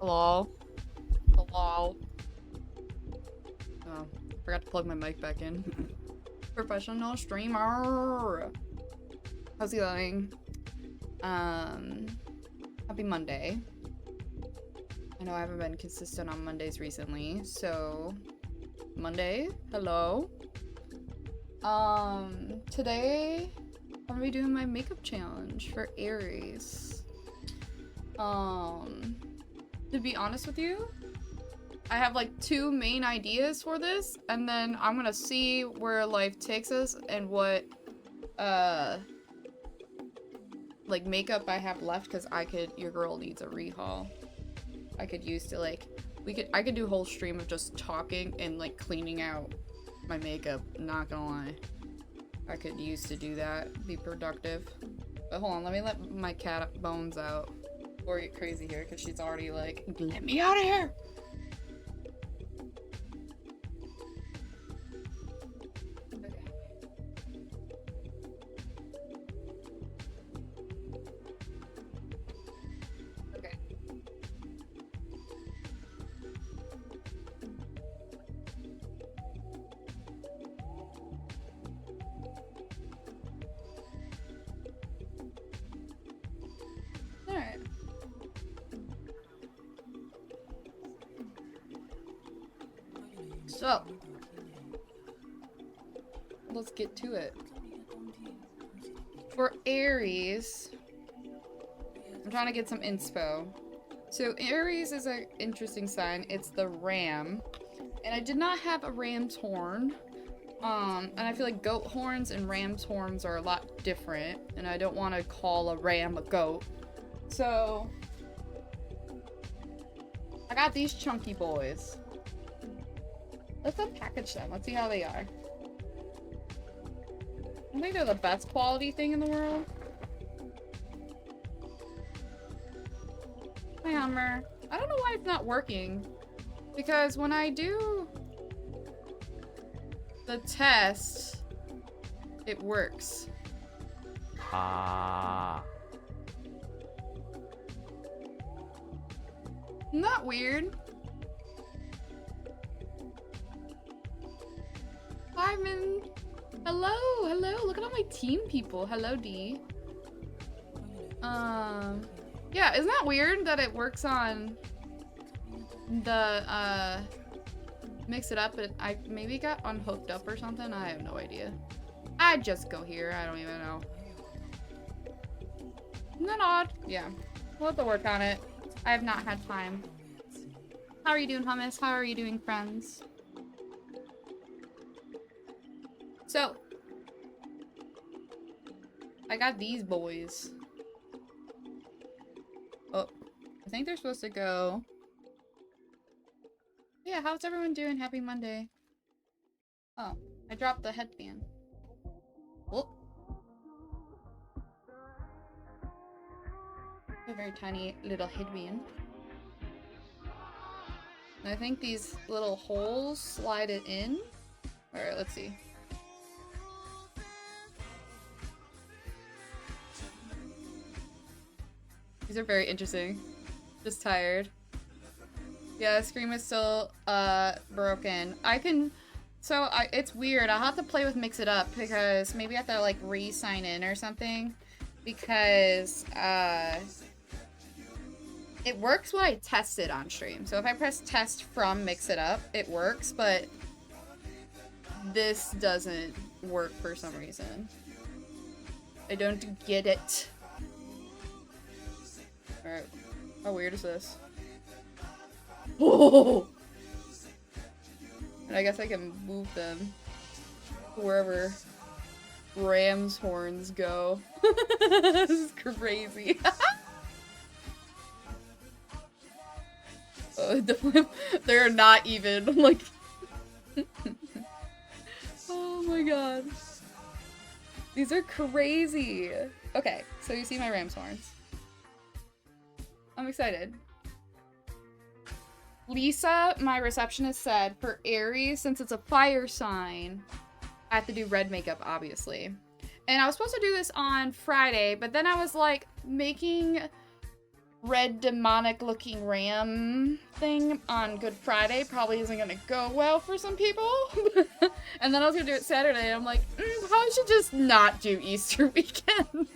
Hello? Hello? Oh, forgot to plug my mic back in. Professional streamer! How's it going? Happy Monday. I know I haven't been consistent on Mondays recently, so... Monday? Hello? Today... I'm gonna be doing my makeup challenge for Aries. To be honest with you, I have like 2 main ideas for this, and then I'm gonna see where life takes us and what, like makeup I have left, because your girl needs a rehaul. I could use to like, I could do a whole stream of just talking and like cleaning out my makeup, not gonna lie. I could use to do that, be productive. But hold on, let me let my cat Bones out before I get crazy here, because she's already like, let me out of here! Okay. Alright. So, let's get to it. For Aries, I'm trying to get some inspo. So Aries is an interesting sign. It's the ram. And I did not have a ram's horn. And I feel like goat horns and ram's horns are a lot different. And I don't want to call a ram a goat. So I got these chunky boys. Let's unpackage them. Let's see how they are. I think they're the best quality thing in the world. Hi, Hummer. I don't know why it's not working. Because when I do the test, it works. Ah. Isn't that weird? Simon! Hello! Hello! Look at all my team people. Hello, D. Yeah, isn't that weird that it works on the, mix it up, but I maybe got unhooked up or something? I have no idea. I'd just go here. I don't even know. Isn't that odd? Yeah. We'll have to work on it. I have not had time. How are you doing, Hummus? How are you doing, friends? So, I got these boys. Oh, I think they're supposed to go. Yeah, how's everyone doing? Happy Monday. Oh, I dropped the headband. Oh. A very tiny little headband. And I think these little holes slide it in. Alright, let's see. These are very interesting. Just tired. Yeah, the screen is still broken. It's weird. I'll have to play with Mix It Up because maybe I have to like re-sign in or something, because it works when I test it on stream. So if I press test from Mix It Up, it works, but this doesn't work for some reason. I don't get it. Alright. How weird is this? Oh! And I guess I can move them wherever ram's horns go. This is crazy. Oh, they're not even, like... Oh my god. These are crazy. Okay, so you see my ram's horns. I'm excited. Lisa, my receptionist, said for Aries, since it's a fire sign, I have to do red makeup, obviously. And I was supposed to do this on Friday, but then I was like making red demonic looking ram thing on Good Friday probably isn't gonna go well for some people. And then I was gonna do it Saturday, and I'm like, probably should just not do Easter weekend.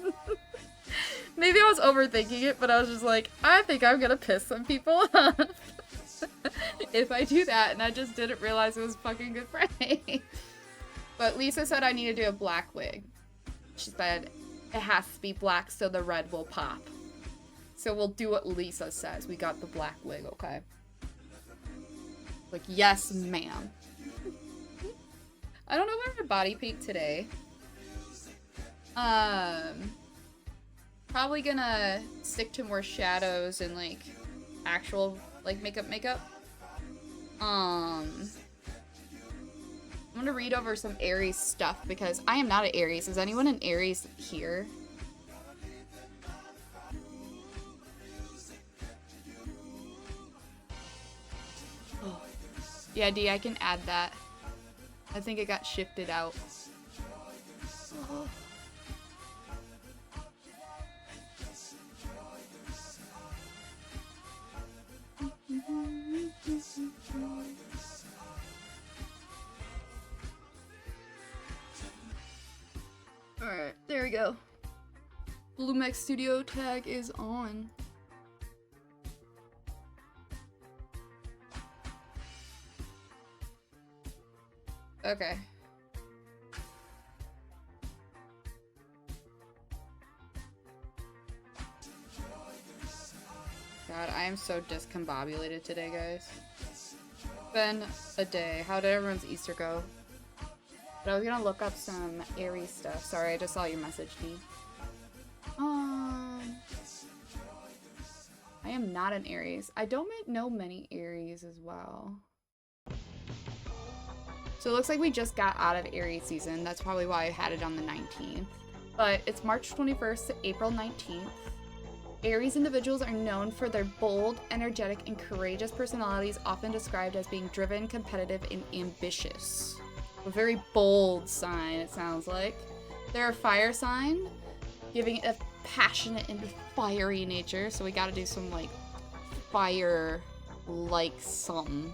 Maybe I was overthinking it, but I was just like, I think I'm gonna piss some people off if I do that, and I just didn't realize it was fucking Good Friday. But Lisa said I need to do a black wig. She said it has to be black so the red will pop. So we'll do what Lisa says. We got the black wig, okay? Like, yes, ma'am. I don't know if I'm gonna body paint today. Probably gonna stick to more shadows and like actual like makeup. I'm gonna read over some Aries stuff because I am not an Aries. Is anyone an Aries here? Oh. Yeah, D, I can add that. I think it got shifted out. Oh. Alright, there we go. Blumex Studio tag is on. Okay. God, I am so discombobulated today, guys. It's been a day. How did everyone's Easter go? But I was gonna look up some Aries stuff. Sorry, I just saw your message, D. I am not an Aries. I don't know many Aries as well. So it looks like we just got out of Aries season. That's probably why I had it on the 19th. But it's March 21st to April 19th. Aries individuals are known for their bold, energetic, and courageous personalities, often described as being driven, competitive, and ambitious. A very bold sign, it sounds like. They're a fire sign, giving it a passionate and fiery nature, so we gotta do some, like, fire-like something.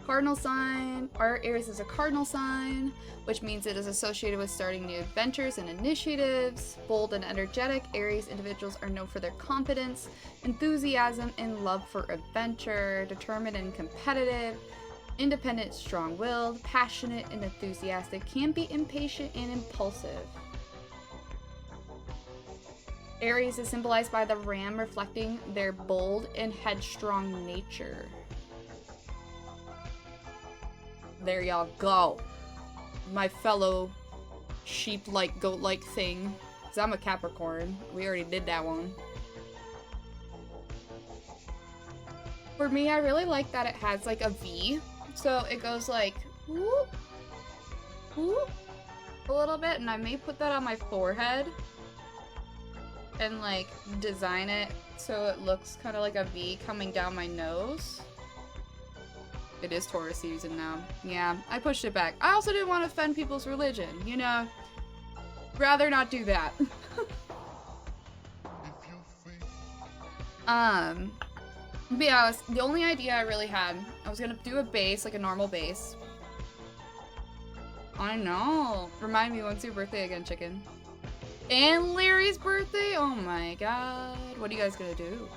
Cardinal sign. Our Aries is a cardinal sign, which means it is associated with starting new adventures and initiatives. Bold and energetic, Aries individuals are known for their confidence, enthusiasm, and love for adventure. Determined and competitive, independent, strong-willed, passionate, and enthusiastic, can be impatient and impulsive. Aries is symbolized by the ram, reflecting their bold and headstrong nature. There y'all go. My fellow sheep-like, goat-like thing. Because I'm a Capricorn. We already did that one. For me, I really like that it has like a V. So it goes like, whoop, whoop, a little bit. And I may put that on my forehead. And like design it so it looks kind of like a V coming down my nose. It is Taurus season now. Yeah, I pushed it back. I also didn't want to offend people's religion, you know? Rather not do that. But yeah, the only idea I really had, I was gonna do a base, like a normal base. I know. Remind me, when's your birthday again, chicken? And Larry's birthday? Oh my god. What are you guys gonna do?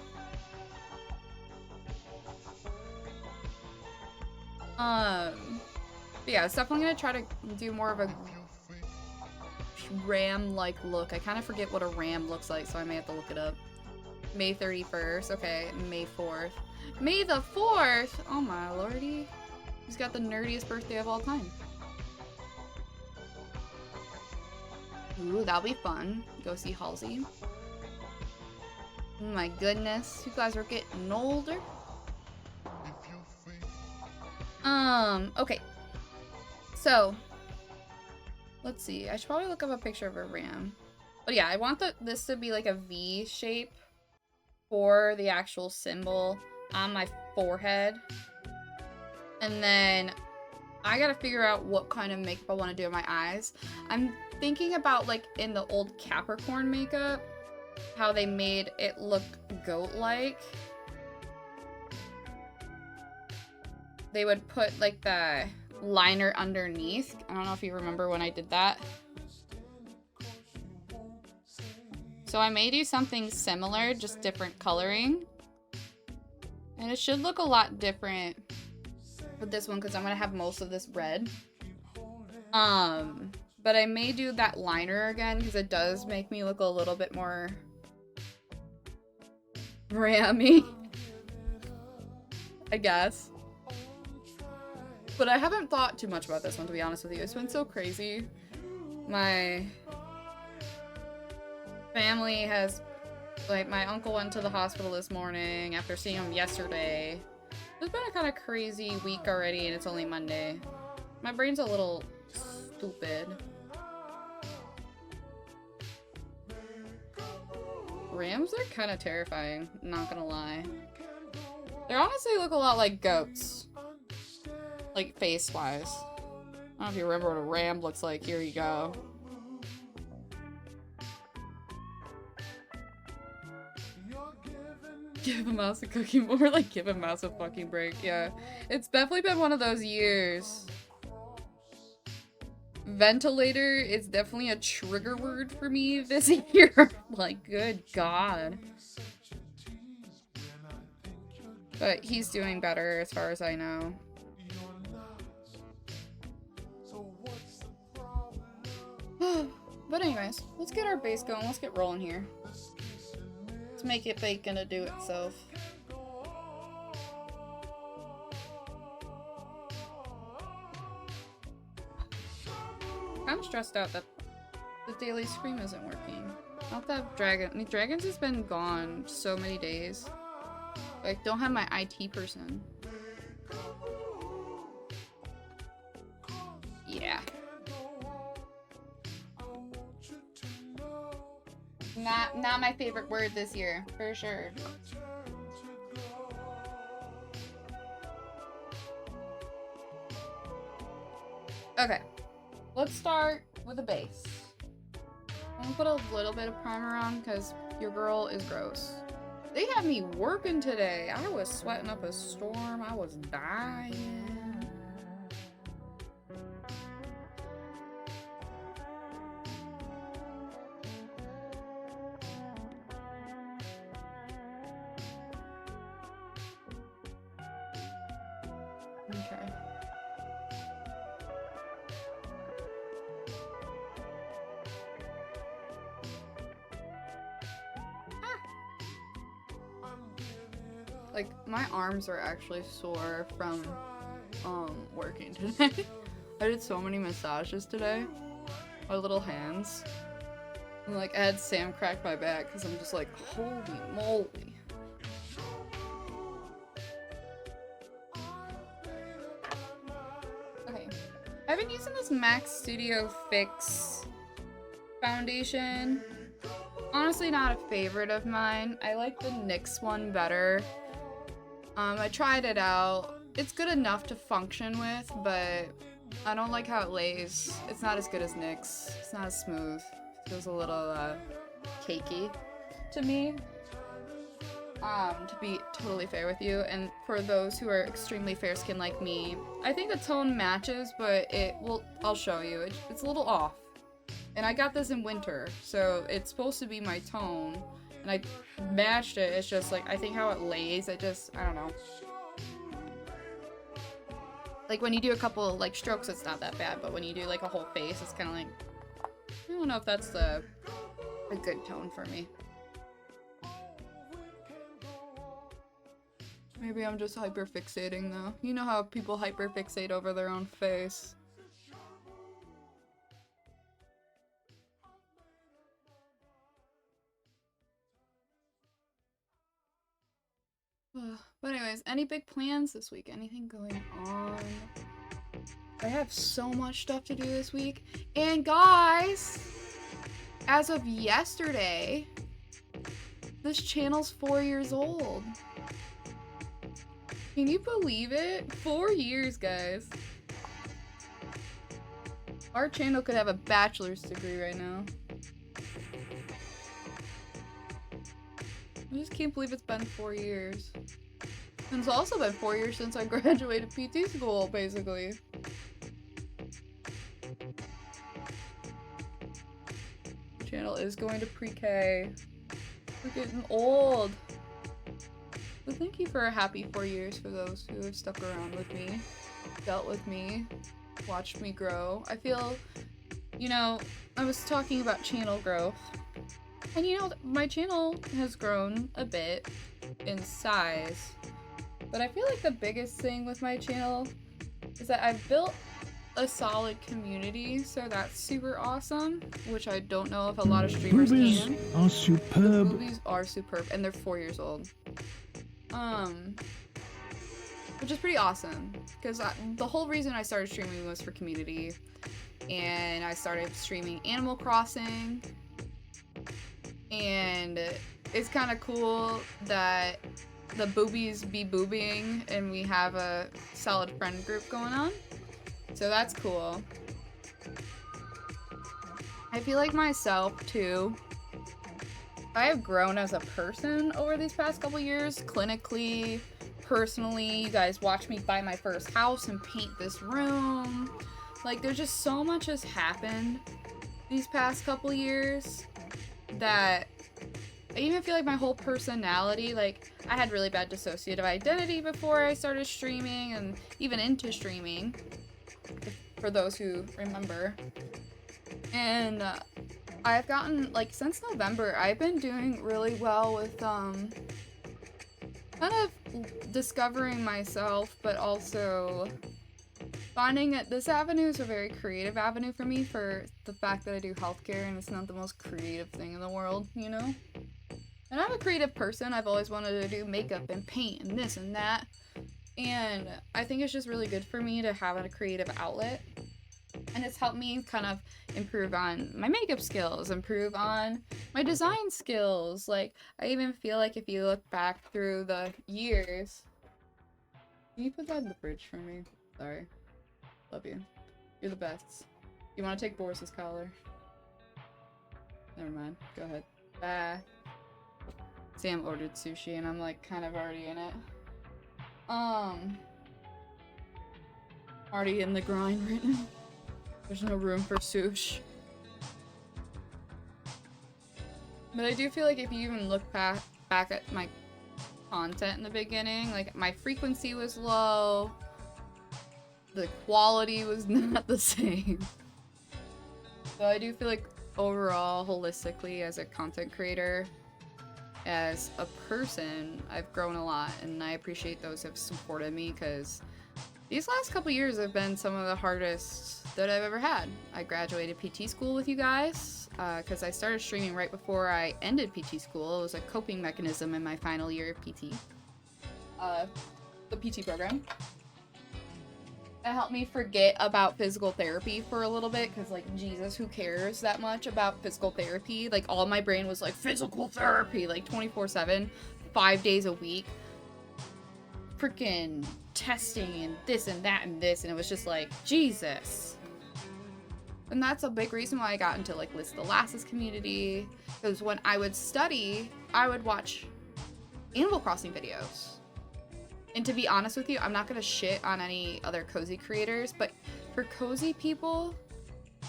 But yeah, I was definitely gonna try to do more of a ram-like look. I kind of forget what a ram looks like, so I may have to look it up. May 31st. Okay, May 4th. May the 4th? Oh my lordy. He's got the nerdiest birthday of all time. Ooh, that'll be fun. Go see Halsey. Oh my goodness. You guys are getting older. Okay. So, let's see. I should probably look up a picture of a ram. But yeah, I want this to be like a V shape for the actual symbol on my forehead. And then I gotta figure out what kind of makeup I want to do on my eyes. I'm thinking about like in the old Capricorn makeup, how they made it look goat-like. They would put like the liner underneath. I don't know if you remember when I did that. So I may do something similar, just different coloring. And it should look a lot different with this one because I'm gonna have most of this red. But I may do that liner again because it does make me look a little bit more rammy, I guess. But I haven't thought too much about this one, to be honest with you. It's been so crazy. My family has, like, my uncle went to the hospital this morning after seeing him yesterday. It's been a kind of crazy week already, and it's only Monday. My brain's a little stupid. Rams are kind of terrifying, not gonna lie. They honestly look a lot like goats. Like, face-wise. I don't know if you remember what a ram looks like. Here you go. Give a mouse a cookie, more like give a mouse a fucking break. Yeah, it's definitely been one of those years. Ventilator is definitely a trigger word for me this year. Like, good God. But he's doing better as far as I know. But anyways, let's get our base going. Let's get rolling here. Let's make it bacon to do itself. I'm stressed out that the daily stream isn't working. Not that Dragons has been gone so many days. Like, don't have my IT person. Yeah. Not my favorite word this year, for sure. Okay. Let's start with a base. I'm gonna put a little bit of primer on because your girl is gross. They had me working today. I was sweating up a storm. I was dying. Okay. Like, my arms are actually sore from, working today. I did so many massages today. My little hands. And, like, I had Sam crack my back because I'm just like, holy moly. Okay. I've been using this MAC Studio Fix foundation. Honestly, not a favorite of mine. I like the NYX one better. I tried it out. It's good enough to function with, but I don't like how it lays. It's not as good as NYX. It's not as smooth. It feels a little, cakey to me. To be totally fair with you, and for those who are extremely fair skinned like me, I think the tone matches, but I'll show you. It's a little off. And I got this in winter, so it's supposed to be my tone. And I matched it. It's just like, I think how it lays, I don't know. Like when you do a couple like strokes, it's not that bad, but when you do like a whole face, it's kind of like, I don't know if that's a good tone for me. Maybe I'm just hyperfixating though. You know how people hyperfixate over their own face. But anyways, any big plans this week? Anything going on? I have so much stuff to do this week. And guys, as of yesterday, this channel's 4 years old. Can you believe it? 4 years, guys. Our channel could have a bachelor's degree right now. I just can't believe it's been 4 years. And it's also been 4 years since I graduated PT school, basically. Channel is going to pre-K. We're getting old. But thank you for a happy 4 years for those who have stuck around with me, dealt with me, watched me grow. I feel, you know, I was talking about channel growth. And you know, my channel has grown a bit in size. But I feel like the biggest thing with my channel is that I've built a solid community, so that's super awesome, which I don't know if a lot of streamers can. Are superb. The boobies are superb, and they're 4 years old. Which is pretty awesome, because the whole reason I started streaming was for community, and I started streaming Animal Crossing, and it's kind of cool that the boobies be boobying, and we have a solid friend group going on. So that's cool. I feel like myself, too, I have grown as a person over these past couple years, clinically, personally. You guys watched me buy my first house and paint this room. Like, there's just so much has happened these past couple years that I even feel like my whole personality, like, I had really bad dissociative identity before I started streaming and even into streaming, for those who remember. And I've gotten, like, since November, I've been doing really well with kind of discovering myself, but also finding that this avenue is a very creative avenue for me, for the fact that I do healthcare and it's not the most creative thing in the world, you know? And I'm a creative person. I've always wanted to do makeup and paint and this and that. And I think it's just really good for me to have a creative outlet. And it's helped me kind of improve on my makeup skills, improve on my design skills. Like, I even feel like if you look back through the years... Can you put that in the fridge for me? Sorry. Love you. You're the best. You want to take Boris's collar? Never mind. Go ahead. Bye. Sam ordered sushi and I'm like kind of already in it. Already in the grind right now. There's no room for sushi. But I do feel like if you even look back at my content in the beginning, like my frequency was low, the quality was not the same. So I do feel like overall, holistically, as a content creator, as a person, I've grown a lot, and I appreciate those who have supported me, because these last couple years have been some of the hardest that I've ever had. I graduated PT school with you guys, because I started streaming right before I ended PT school. It was a coping mechanism in my final year of PT. The PT program. It helped me forget about physical therapy for a little bit, because, like, Jesus, who cares that much about physical therapy? Like, all my brain was like, physical therapy, like, 24/7, 5 days a week. Freaking testing and this and that and this, and it was just like, Jesus. And that's a big reason why I got into, like, List the Lasses community, because when I would study, I would watch Animal Crossing videos. And to be honest with you, I'm not gonna shit on any other cozy creators, but for cozy people,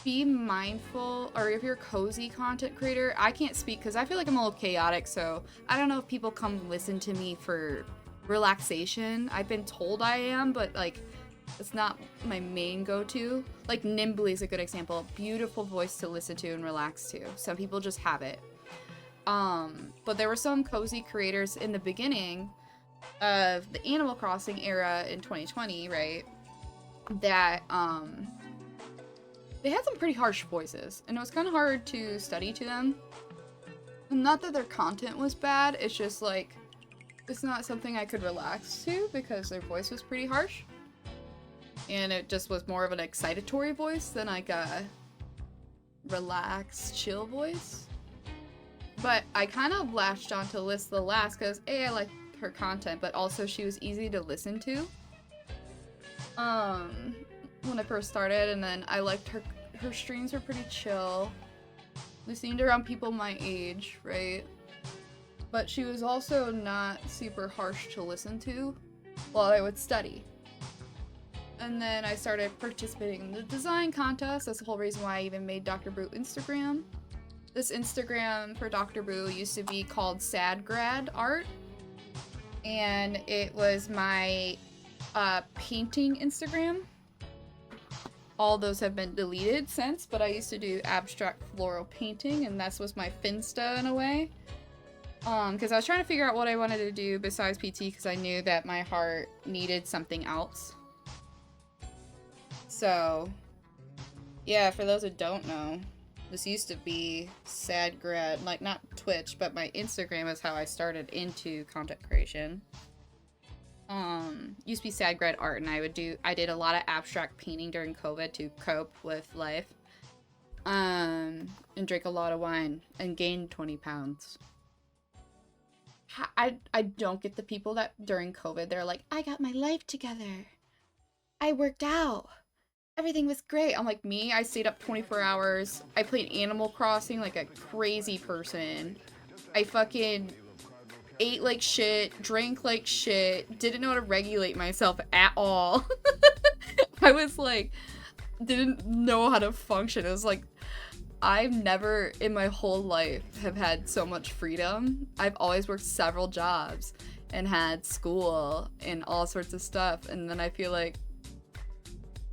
be mindful, or if you're a cozy content creator, I can't speak because I feel like I'm a little chaotic, so I don't know if people come listen to me for relaxation. I've been told I am, but, like, it's not my main go-to. Like, Nimbly is a good example. Beautiful voice to listen to and relax to. Some people just have it. But there were some cozy creators in the beginning of the Animal Crossing era in 2020, right, that they had some pretty harsh voices, and it was kind of hard to study to them. And not that their content was bad, it's just like, it's not something I could relax to because their voice was pretty harsh, and it just was more of an excitatory voice than like a relaxed, chill voice. But I kind of latched onto List the Last because I like her content, but also she was easy to listen to when I first started, and then I liked her streams were pretty chill. They seemed around people my age, right? but she was also not super harsh to listen to while I would study. And then I started participating in the design contest. That's the whole reason why I even made Dr. Boo Instagram. This Instagram for Dr. Boo used to be called Sad Grad Art. And it was my painting Instagram. All those have been deleted since, but I used to do abstract floral painting, and that was my Finsta in a way. Because I was trying to figure out what I wanted to do besides PT, because I knew that my heart needed something else. So, yeah, for those who don't know, this used to be Sad Grad, like not Twitch, but my Instagram is how I started into content creation. Used to be Sad Grad Art, and I did a lot of abstract painting during COVID to cope with life. And drank a lot of wine and gained 20 pounds. I don't get the people that during COVID, they're like, I got my life together. I worked out. Everything was great. I'm like, me? I stayed up 24 hours. I played Animal Crossing like a crazy person. I fucking ate like shit, drank like shit, didn't know how to regulate myself at all. I was like, didn't know how to function. It was like, I've never in my whole life have had so much freedom. I've always worked several jobs and had school and all sorts of stuff. And then I feel like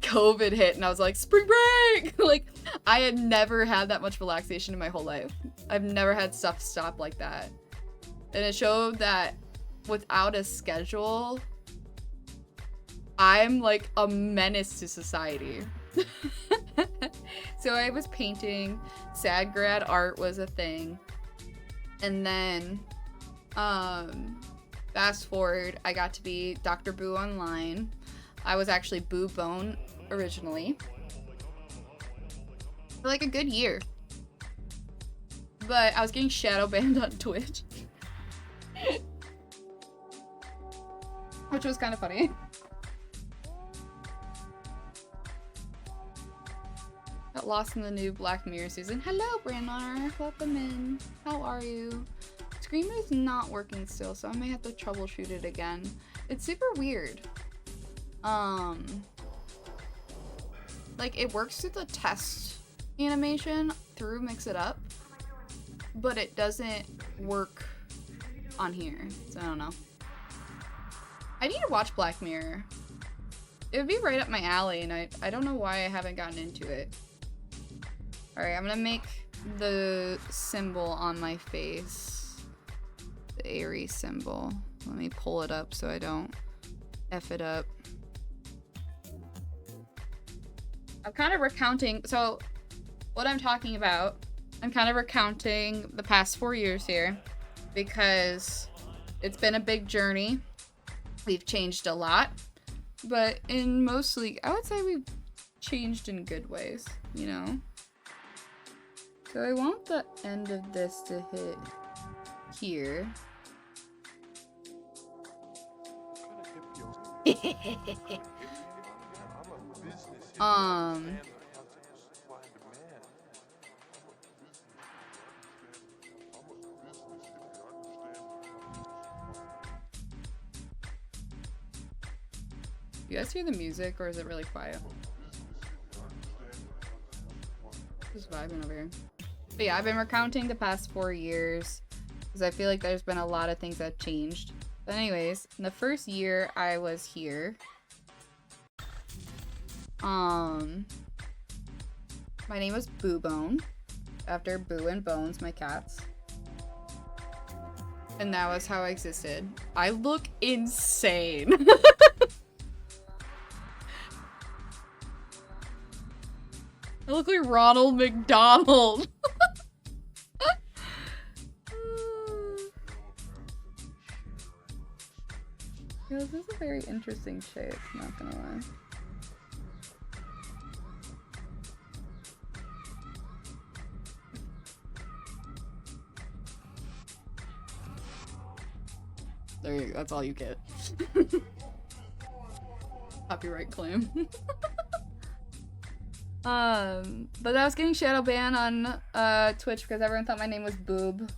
COVID hit and I was like, spring break! Like, I had never had that much relaxation in my whole life. I've never had stuff stop like that. And it showed that without a schedule, I'm like a menace to society. So I was painting, Sad Grad Art was a thing. And then, fast forward, I got to be Dr. Boo Online. I was actually Boo Bone originally. For like a good year. But I was getting shadow banned on Twitch. Which was kind of funny. Got lost in the new Black Mirror season. Hello, Brannar. Welcome in. How are you? Scream is not working still, so I may have to troubleshoot it again. It's super weird. Like, it works through the test animation through Mix It Up, but it doesn't work on here, so I don't know. I need to watch Black Mirror. It would be right up my alley, and I don't know why I haven't gotten into it. Alright, I'm gonna make the symbol on my face. The Aries symbol. Let me pull it up so I don't F it up. I'm kind of recounting, so what I'm talking about, I'm kind of recounting the past 4 years here because it's been a big journey. We've changed a lot, but in mostly, I would say we've changed in good ways, you know? So I want the end of this to hit here. You guys hear the music, or is it really quiet? Just vibing over here. But yeah, I've been recounting the past 4 years because I feel like there's been a lot of things that have changed. But anyways, in the first year I was here, my name was Boo Bone, after Boo and Bones, my cats. And that was how I existed. I look insane. I look like Ronald McDonald. Yeah, this is a very interesting shape, not gonna lie. There you go, that's all you get. Copyright claim. But I was getting shadow banned on Twitch because everyone thought my name was Boob.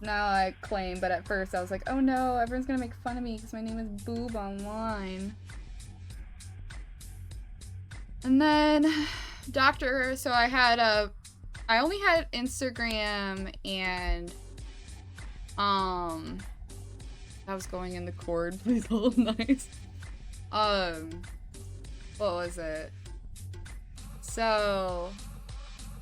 Now I claim, but at first I was like, oh no, everyone's gonna make fun of me because my name is Boob online. And then, so I only had Instagram and, I was going in the cord, please hold nice. What was it? So,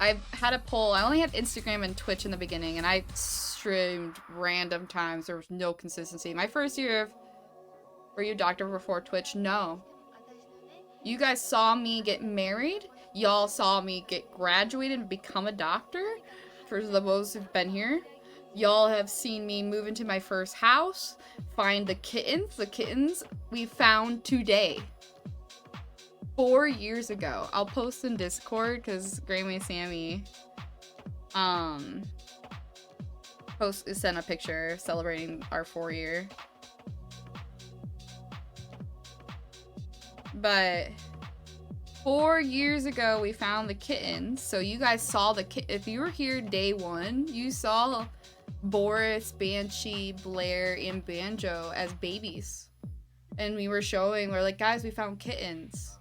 I had a poll. I only had Instagram and Twitch in the beginning, and I streamed random times. There was no consistency. My first year of, were you a doctor before Twitch? No. You guys saw me get married. Y'all saw me get graduated and become a doctor. For the most who've been here. Y'all have seen me move into my first house. Find the kittens. The kittens we found today. 4 years ago. I'll post in Discord because Grammy Sammy sent a picture celebrating our 4-year. But 4 years ago we found the kittens. So you guys saw if you were here day one, you saw Boris, Banshee, Blair, and Banjo as babies. And we were showing, we're like, guys, we found kittens.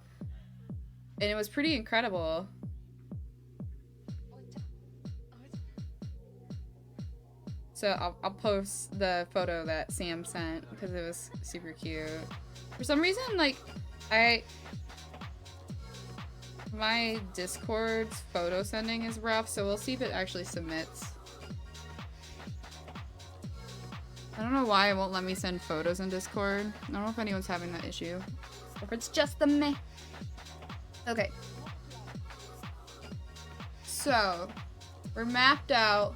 And it was pretty incredible. So I'll post the photo that Sam sent because it was super cute. For some reason, like, my Discord's photo sending is rough, so we'll see if it actually submits. I don't know why it won't let me send photos in Discord. I don't know if anyone's having that issue. Or if it's just the me. Okay. So, we're mapped out.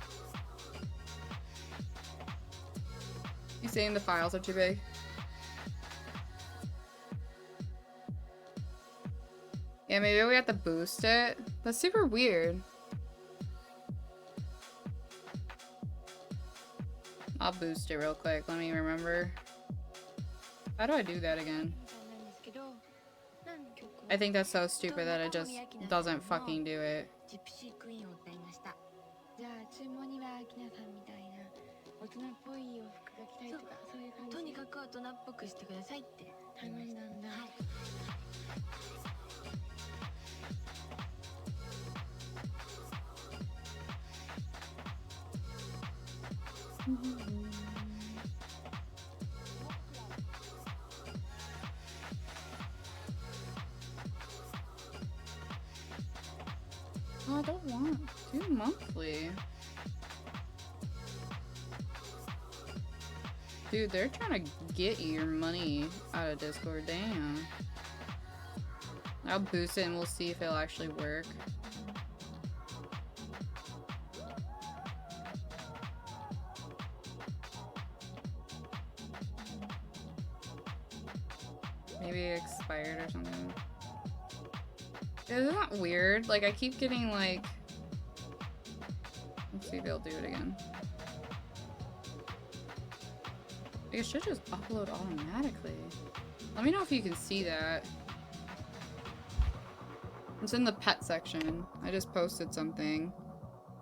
You saying the files are too big? Yeah, maybe we have to boost it. That's super weird. I'll boost it real quick. Let me remember. How do I do that again? I think that's so stupid that it just doesn't fucking do it. Oh, I don't want to do monthly. Dude, they're trying to get your money out of Discord. Damn. I'll boost it and we'll see if it'll actually work. Maybe it expired or something. Isn't that weird? Like, I keep getting, like... Let's see if it'll do it again. It should just upload automatically. Let me know if you can see that. It's in the pet section. I just posted something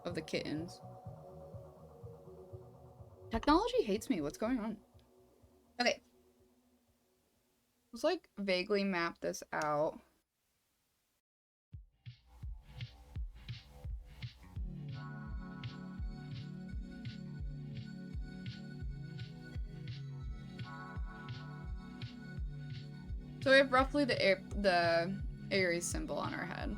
of the kittens. Technology hates me. What's going on? Okay. Let's, like, vaguely map this out. So we have roughly the Aries symbol on our head.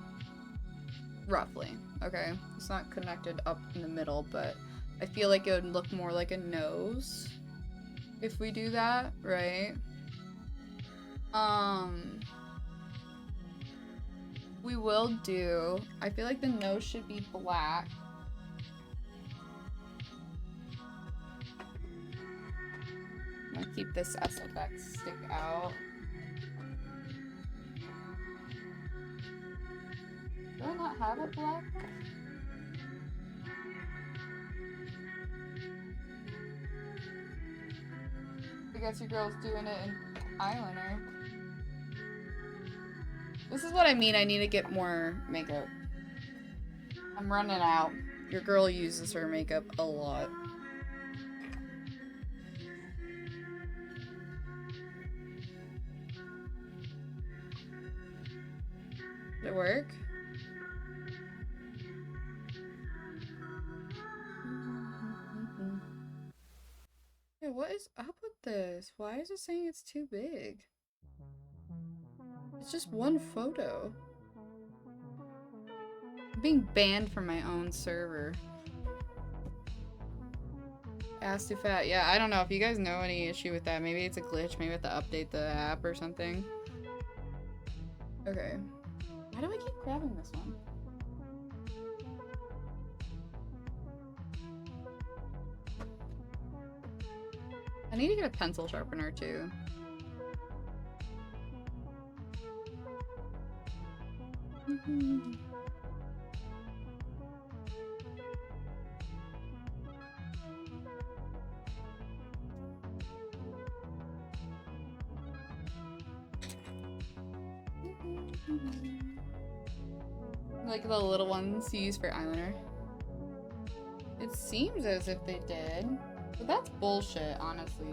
Roughly, okay? It's not connected up in the middle, but I feel like it would look more like a nose if we do that, right? We will do, I feel like the nose should be black. I'm gonna keep this SFX stick out. Do I not have it black? I guess your girl's doing it in eyeliner. This is what I mean, I need to get more makeup. I'm running out. Your girl uses her makeup a lot. Did it work? Yeah, what is up with this? Why is it saying it's too big? It's just one photo. I'm being banned from my own server. Ass too fat. Yeah, I don't know if you guys know any issue with that. Maybe it's a glitch. Maybe I have to update the app or something. Okay. Why do I keep grabbing this one? I need to get a pencil sharpener too. Like the little ones you use for eyeliner. It seems as if they did. But that's bullshit, honestly.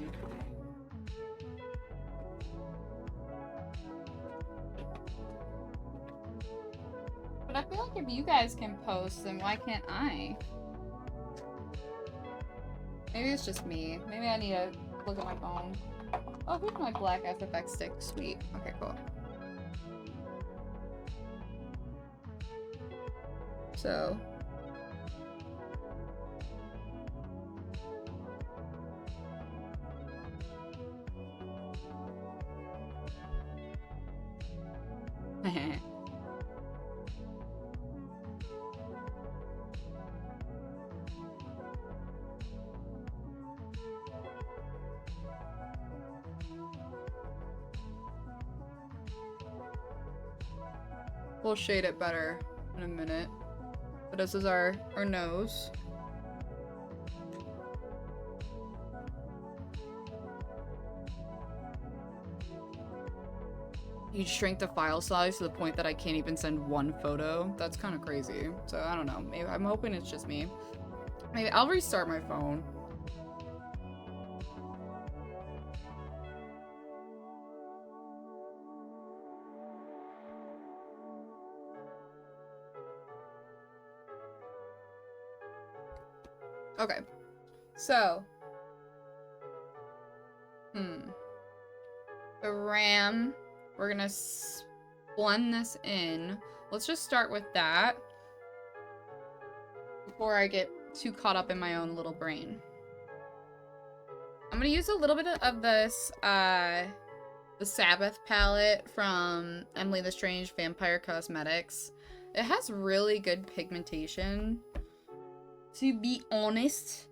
But I feel like if you guys can post, then why can't I? Maybe it's just me. Maybe I need to look at my phone. Oh, here's my black SFX stick. Sweet. Okay, cool. So... We'll shade it better in a minute. But this is our nose. You shrink the file size to the point that I can't even send one photo. That's kind of crazy. So I don't know. Maybe I'm hoping it's just me. Maybe I'll restart my phone. Okay. So. The RAM. We're gonna blend this in. Let's just start with that before I get too caught up in my own little brain. I'm gonna use a little bit of this, the Sabbath palette from Emily the Strange Vampire Cosmetics. It has really good pigmentation, to be honest,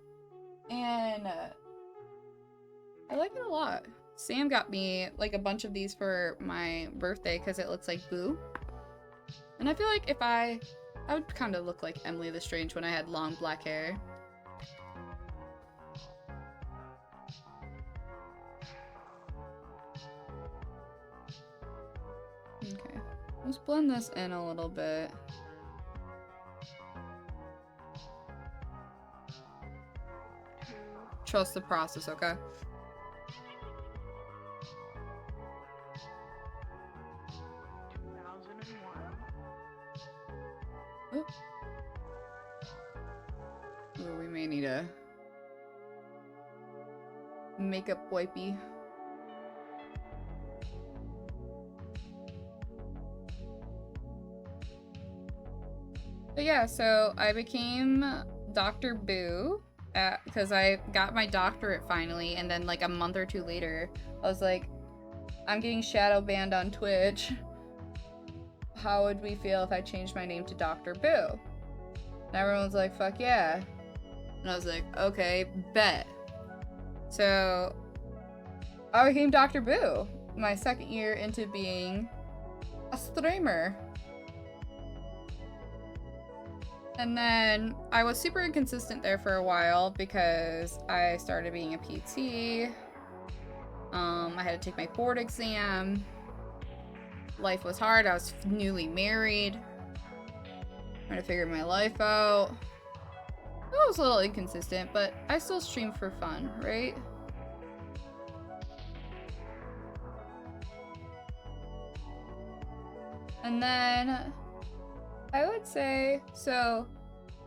and I like it a lot. Sam got me like a bunch of these for my birthday because it looks like Boo. And I feel like if I would kind of look like Emily the Strange when I had long black hair. Okay, let's blend this in a little bit. Trust the process, okay? Ooh, we may need a makeup wipey. But yeah, so I became Dr. Boo because I got my doctorate finally, and then like a month or two later, I was like, I'm getting shadow banned on Twitch. How would we feel if I changed my name to Dr. Boo? And everyone's like, fuck yeah. And I was like, okay, bet. So I became Dr. Boo my second year into being a streamer. And then I was super inconsistent there for a while because I started being a PT. I had to take my board exam. Life was hard. I was newly married. Trying to figure my life out. I was a little inconsistent, but I still stream for fun, right? And then I would say, so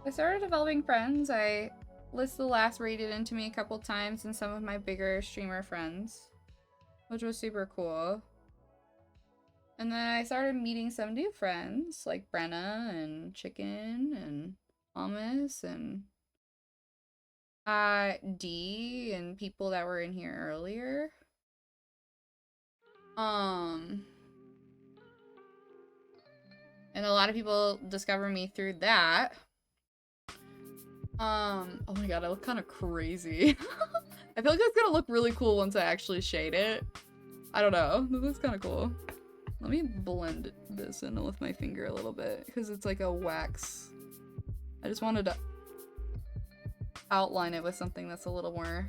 I started developing friends. I List the Last raided into me a couple times and some of my bigger streamer friends, which was super cool. And then I started meeting some new friends like Brenna and Chicken and Thomas and D and people that were in here earlier. And a lot of people discover me through that. Oh my god, I look kind of crazy. I feel like it's gonna look really cool once I actually shade it. I don't know. This looks kind of cool. Let me blend this in with my finger a little bit because it's like a wax. I just wanted to outline it with something that's a little more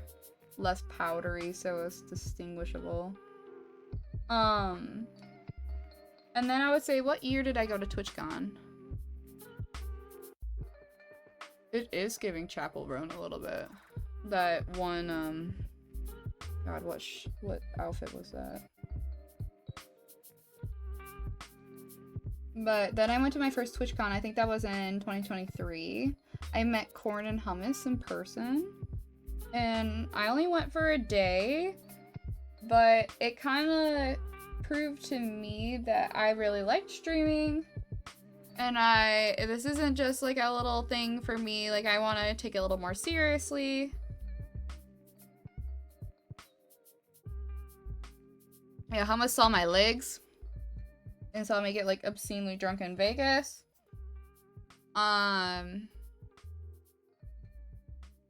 less powdery so it's distinguishable. And then I would say, what year did I go to TwitchCon? It is giving Chapel Roan a little bit. That one, God, what outfit was that? But then I went to my first TwitchCon. I think that was in 2023. I met Corn and Hummus in person. And I only went for a day, but it kind of proved to me that I really liked streaming. And this isn't just like a little thing for me. Like, I want to take it a little more seriously. Yeah, Hummus saw my legs and saw me get like obscenely drunk in Vegas.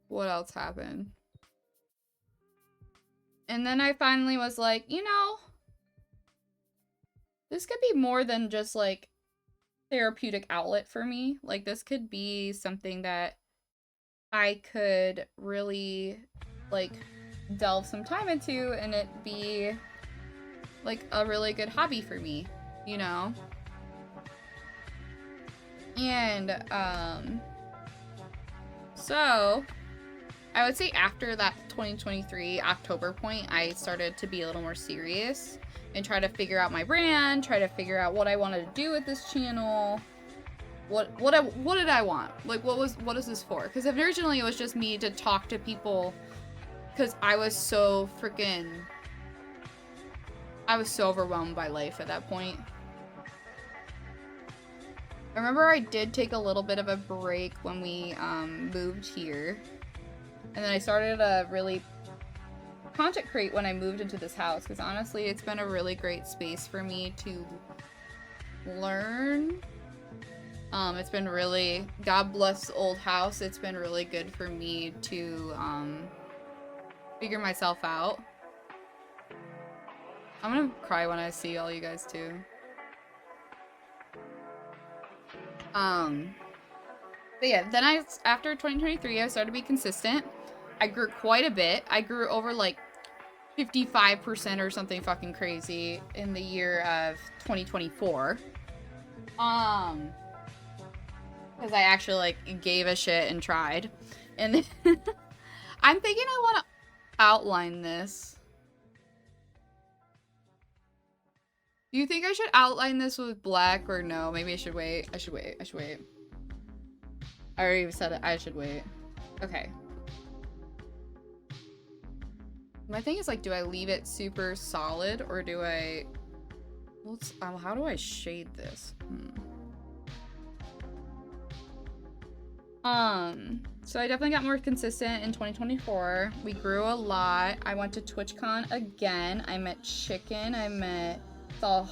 What else happened? And then I finally was like, you know, this could be more than just like therapeutic outlet for me. Like, this could be something that I could really like delve some time into and it be like a really good hobby for me, you know? And so I would say after that 2023 October point, I started to be a little more serious and try to figure out my brand, try to figure out what I wanted to do with this channel. What did I want? Like, what is this for? Because originally it was just me to talk to people because I was so overwhelmed by life at that point. I remember I did take a little bit of a break when we moved here. And then I started to really content create when I moved into this house, because honestly it's been a really great space for me to learn. It's been really, God bless the old house, it's been really good for me to figure myself out. I'm gonna cry when I see all you guys too. But yeah, then after 2023, I started to be consistent. I grew quite a bit. I grew over like 55% or something fucking crazy in the year of 2024. Because I actually like gave a shit and tried. And then I'm thinking I want to outline this. Do you think I should outline this with black or no? Maybe I should wait. I should wait. I already said it. I should wait. Okay. My thing is like, do I leave it super solid or do I... how do I shade this? So I definitely got more consistent in 2024. We grew a lot. I went to TwitchCon again. I met Chicken. I met the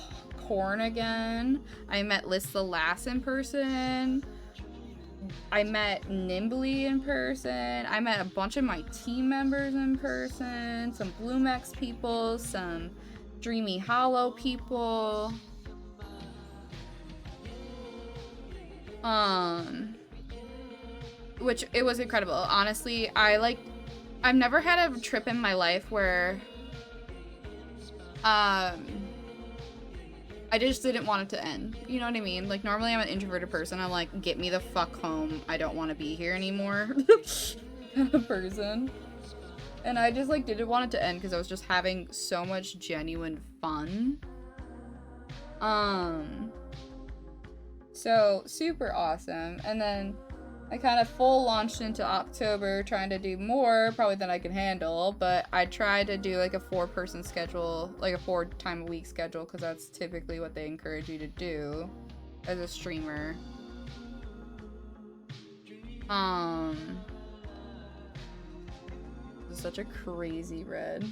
Corn again. I met List the Last in person. I met Nimbly in person. I met a bunch of my team members in person. Some BlueMex people. Some Dreamy Hollow people. Which, it was incredible. Honestly, I've never had a trip in my life where, I just didn't want it to end. You know what I mean? Like, normally I'm an introverted person. I'm like, get me the fuck home. I don't want to be here anymore. Kind of person. And I just, like, didn't want it to end because I was just having so much genuine fun. So super awesome. And then I kind of full launched into October trying to do more probably than I can handle, but I tried to do like a 4-person schedule, like a 4-time-a-week schedule, because that's typically what they encourage you to do as a streamer. This is such a crazy red.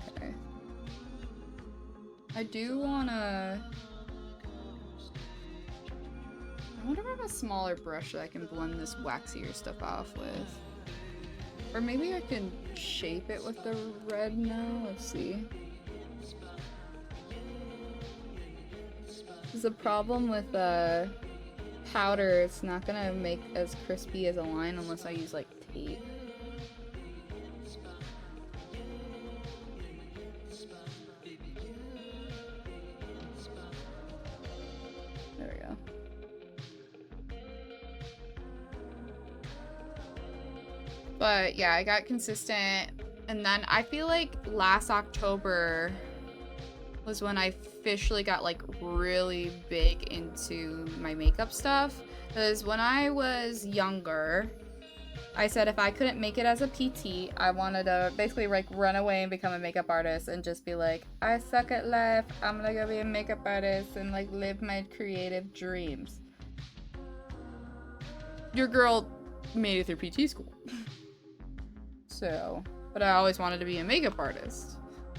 Okay. I do wanna... I wonder if I have a smaller brush that I can blend this waxier stuff off with. Or maybe I can shape it with the red now. Let's see. There's a problem with powder. It's not gonna make as crispy as a line unless I use like tape. There we go. But yeah, I got consistent, and then I feel like last October was when I officially got like really big into my makeup stuff. Because when I was younger, I said if I couldn't make it as a PT, I wanted to basically like run away and become a makeup artist and just be like, I suck at life, I'm gonna go be a makeup artist and like live my creative dreams. Your girl made it through PT school. So, but I always wanted to be a makeup artist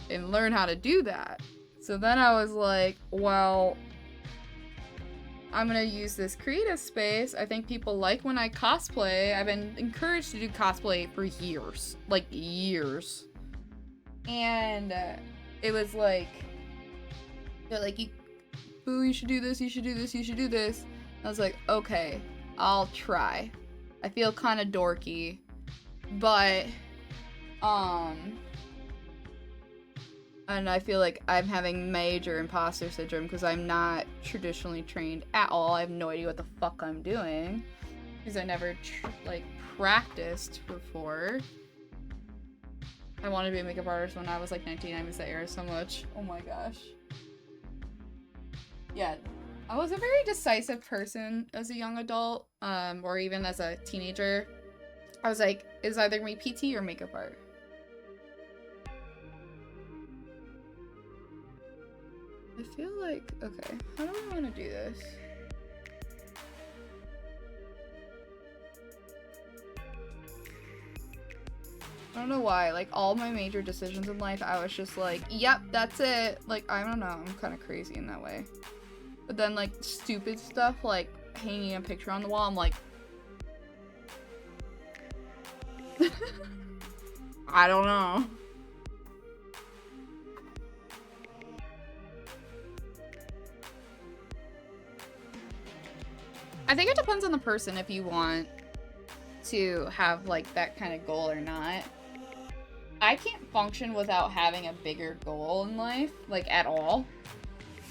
and learn how to do that. So then I was like, well, I'm gonna use this creative space. I think people like when I cosplay. I've been encouraged to do cosplay for years, like years. And it was like, they're like, Boo, you should do this, you should do this, you should do this. I was like, okay, I'll try. I feel kind of dorky, but, and I feel like I'm having major imposter syndrome because I'm not traditionally trained at all. I have no idea what the fuck I'm doing because I never like practiced before. I wanted to be a makeup artist when I was like 19. I miss that era so much. Oh my gosh. Yeah, I was a very decisive person as a young adult, or even as a teenager. I was like, it's either gonna be PT or makeup art. I feel like, okay, how do I want to do this? I don't know why, like all my major decisions in life, I was just like, yep, that's it. Like, I don't know, I'm kind of crazy in that way. But then like stupid stuff, like hanging a picture on the wall, I'm like, I don't know. I think it depends on the person if you want to have like that kind of goal or not. I can't function without having a bigger goal in life, like at all.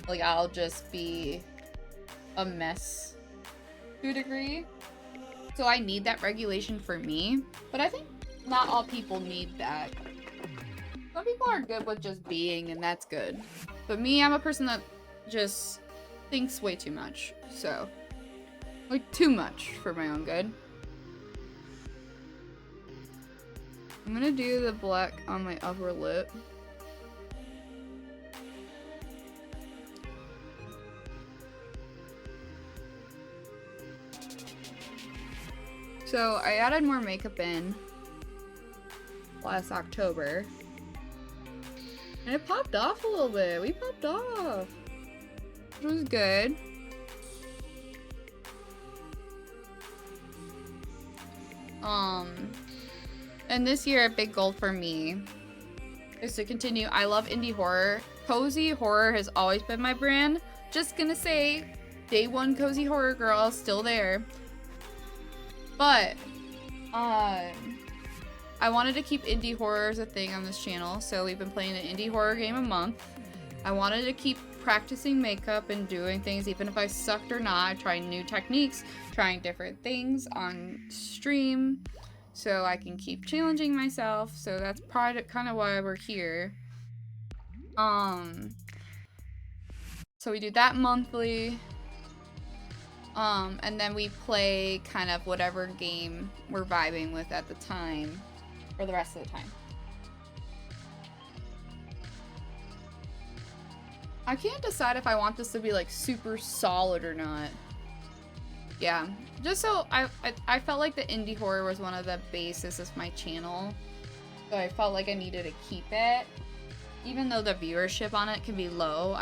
Like I'll just be a mess to a degree. So I need that regulation for me, but I think not all people need that. Some people are good with just being, and that's good. But me, I'm a person that just thinks way too much, so. Like, too much for my own good. I'm gonna do the black on my upper lip. So, I added more makeup in last October. And it popped off a little bit. We popped off. Which was good. And this year, a big goal for me is to continue. I love indie horror. Cozy horror has always been my brand. Just gonna say, day one cozy horror girl, still there. But, I wanted to keep indie horror as a thing on this channel, so we've been playing an indie horror game a month. I wanted to keep practicing makeup and doing things, even if I sucked or not, trying new techniques, trying different things on stream, so I can keep challenging myself. So that's kind of why we're here. So we do that monthly. And then we play kind of whatever game we're vibing with at the time for the rest of the time. I can't decide if I want this to be like super solid or not. Yeah, just so I felt like the indie horror was one of the bases of my channel. So I felt like I needed to keep it. Even though the viewership on it can be low,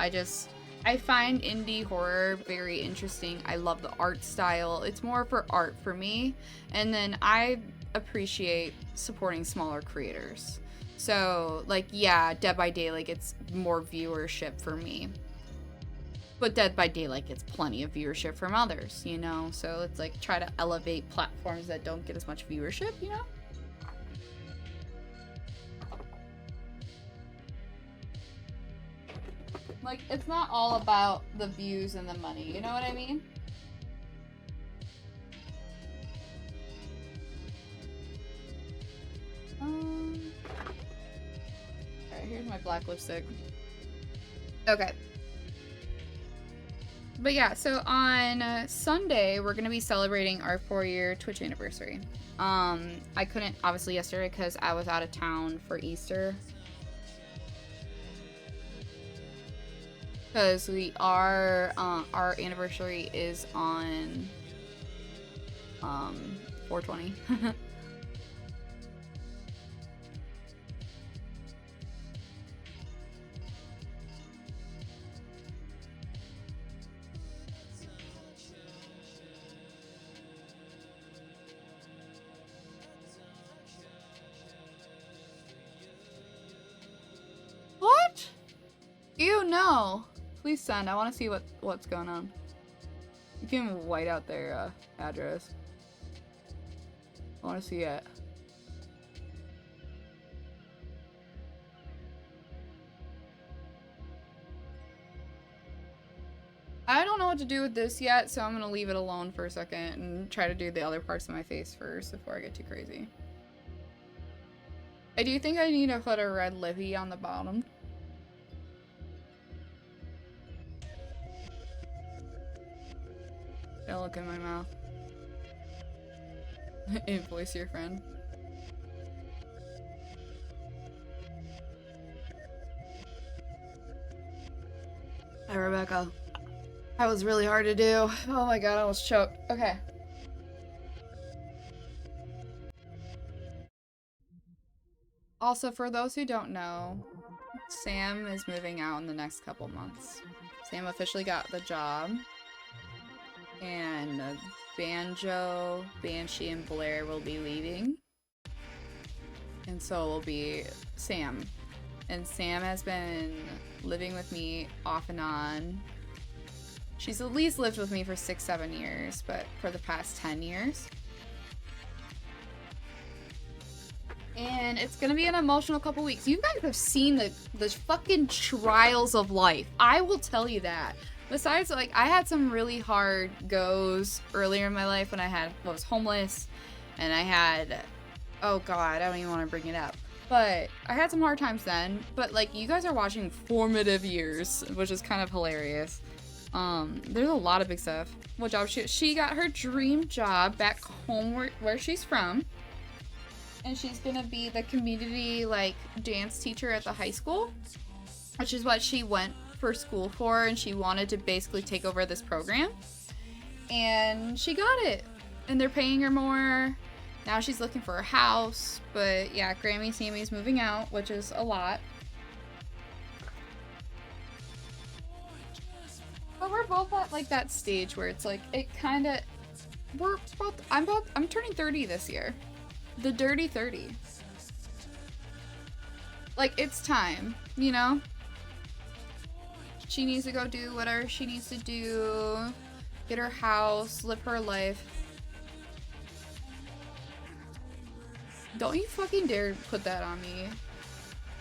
I find indie horror very interesting. I love the art style. It's more for art for me. And then I appreciate supporting smaller creators. So, like, yeah, Dead by Daylight gets more viewership for me. But Dead by Daylight gets plenty of viewership from others, you know? So it's like, try to elevate platforms that don't get as much viewership, you know? Like, it's not all about the views and the money, you know what I mean? Alright, here's my black lipstick. Okay. But yeah, so on Sunday, we're gonna be celebrating our 4-year Twitch anniversary. I couldn't, obviously, yesterday because I was out of town for Easter. Because we are, our anniversary is on, 4/20. What? Ew, no. Please send. I want to see what's going on. You can white out their address. I want to see it. I don't know what to do with this yet, so I'm gonna leave it alone for a second and try to do the other parts of my face first before I get too crazy. I do think I need to put a red lippy on the bottom. Don't look in my mouth. Invoice your friend. Hi, Rebecca. That was really hard to do. Oh my god, I almost choked. Okay. Also, for those who don't know, Sam is moving out in the next couple months. Sam officially got the job. And Banjo, Banshee, and Blair will be leaving. And so will be Sam. And Sam has been living with me off and on. She's at least lived with me for 6-7 years, but for the past 10 years. And it's gonna be an emotional couple weeks. You guys have seen the fucking trials of life. I will tell you that. Besides, like, I had some really hard goes earlier in my life when I was homeless, and I had, oh god, I don't even want to bring it up. But I had some hard times then, but, like, you guys are watching formative years, which is kind of hilarious. There's a lot of big stuff. What job? She got her dream job back home where she's from, and she's gonna be the community, like, dance teacher at the high school, which is what she went for school for, and she wanted to basically take over this program, and she got it, and they're paying her more. Now she's looking for a house, but yeah, Grammy Sammy's moving out, which is a lot. But we're both at like that stage where it's like it kind of I'm turning 30 this year, the dirty 30. Like, it's time, you know. She needs to go do whatever she needs to do, get her house, live her life. Don't you fucking dare put that on me.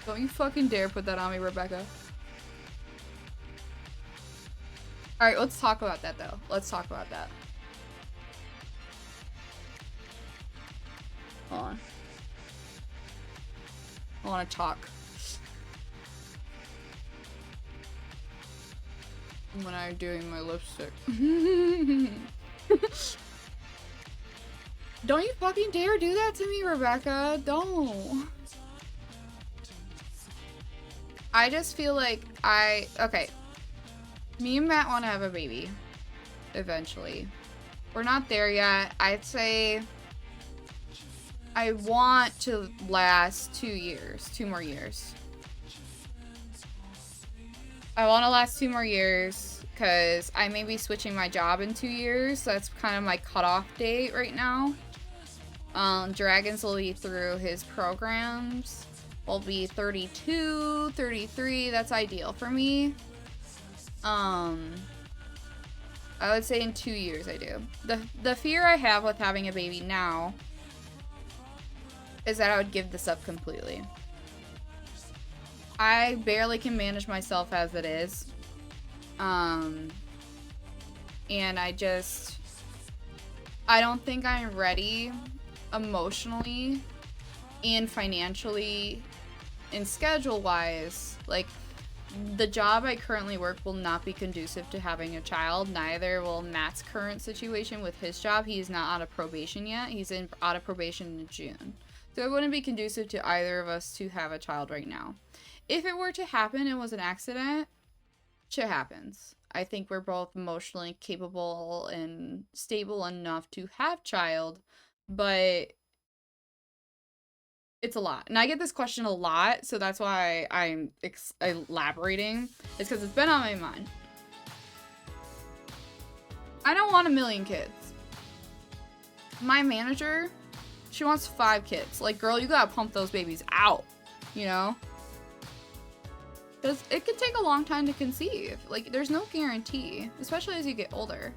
Don't you fucking dare put that on me, Rebecca. Alright, let's talk about that, though. Let's talk about that. Hold on. I want to talk. when I'm doing my lipstick. Don't you fucking dare do that to me, Rebecca. Don't. I just feel like okay. Me and Matt want to have a baby. Eventually. We're not there yet. I'd say I want to last 2 years. 2 more years. I want to last 2 more years because I may be switching my job in 2 years. So that's kind of my cutoff date right now. Dragons will be through his programs. Will be 32, 33. That's ideal for me. I would say in 2 years I do. The fear I have with having a baby now is that I would give this up completely. I barely can manage myself as it is. And I don't think I'm ready emotionally and financially and schedule-wise. Like, the job I currently work will not be conducive to having a child. Neither will Matt's current situation with his job. He is not out of probation yet. He's out of probation in June. So it wouldn't be conducive to either of us to have a child right now. If it were to happen and was an accident, shit happens. I think we're both emotionally capable and stable enough to have child, but it's a lot. And I get this question a lot, so that's why I'm elaborating. It's because it's been on my mind. I don't want 1 million kids. My manager, she wants 5 kids. Like, girl, you gotta pump those babies out, you know? Because it could take a long time to conceive. Like, there's no guarantee, especially as you get older.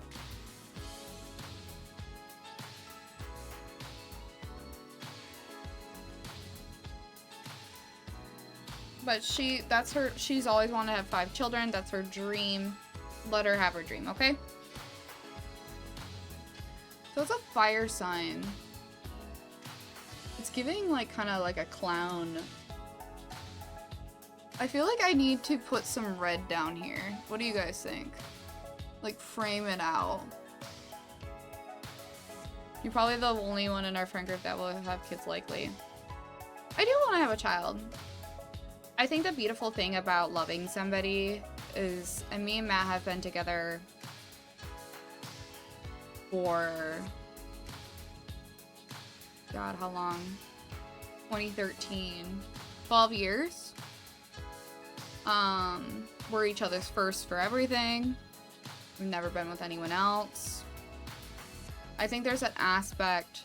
But she's always wanted to have 5 children. That's her dream. Let her have her dream, okay? So it's a fire sign. It's giving, like, kind of like a clown. I feel like I need to put some red down here. What do you guys think? Like, frame it out. You're probably the only one in our friend group that will have kids likely. I do want to have a child. I think the beautiful thing about loving somebody is, and me and Matt have been together for, God, how long? 2013. 12 years. We're each other's first for everything. We've never been with anyone else. I think there's an aspect,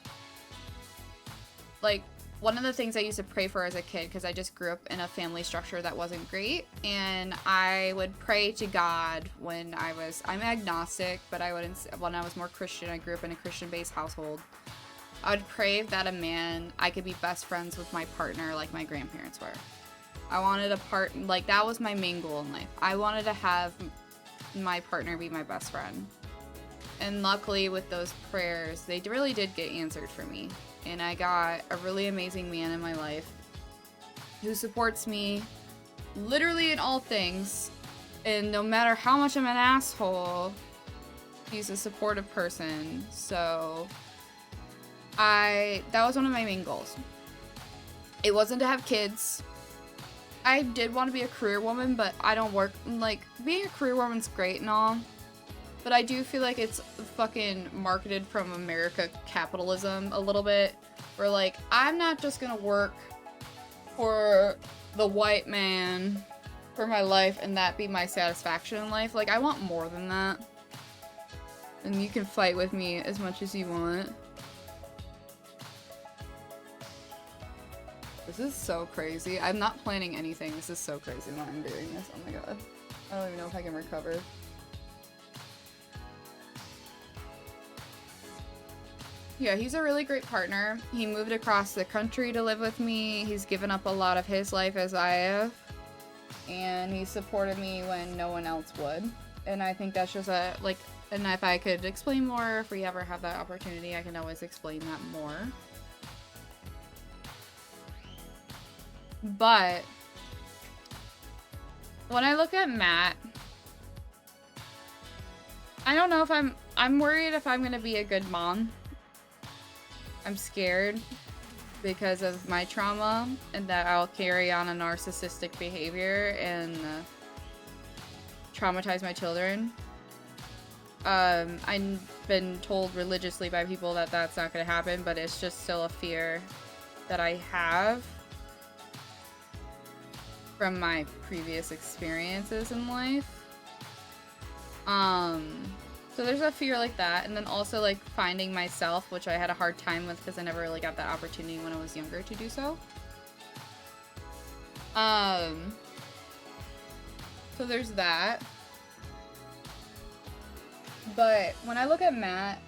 like, one of the things I used to pray for as a kid, because I just grew up in a family structure that wasn't great, and I would pray to God when I'm agnostic, but when I was more Christian, I grew up in a Christian-based household. I would pray that I could be best friends with my partner like my grandparents were. I wanted that was my main goal in life. I wanted to have my partner be my best friend. And luckily with those prayers, they really did get answered for me. And I got a really amazing man in my life who supports me literally in all things. And no matter how much I'm an asshole, he's a supportive person. So that was one of my main goals. It wasn't to have kids. I did want to be a career woman, but I don't work, like, being a career woman's great and all, but I do feel like it's fucking marketed from America capitalism a little bit, where, like, I'm not just gonna work for the white man for my life and that be my satisfaction in life. Like, I want more than that. And you can fight with me as much as you want. This is so crazy. I'm not planning anything. This is so crazy that I'm doing this. Oh my god. I don't even know if I can recover. Yeah, he's a really great partner. He moved across the country to live with me. He's given up a lot of his life as I have. And he supported me when no one else would. And I think that's just and if I could explain more, if we ever have that opportunity, I can always explain that more. But when I look at Matt, I don't know if I'm worried if I'm gonna be a good mom. I'm scared because of my trauma and that I'll carry on a narcissistic behavior and traumatize my children. I've been told religiously by people that that's not gonna happen, but it's just still a fear that I have from my previous experiences in life. So there's a fear like that, and then also like finding myself, which I had a hard time with because I never really got that opportunity when I was younger to do so. So there's that. But when I look at Matt,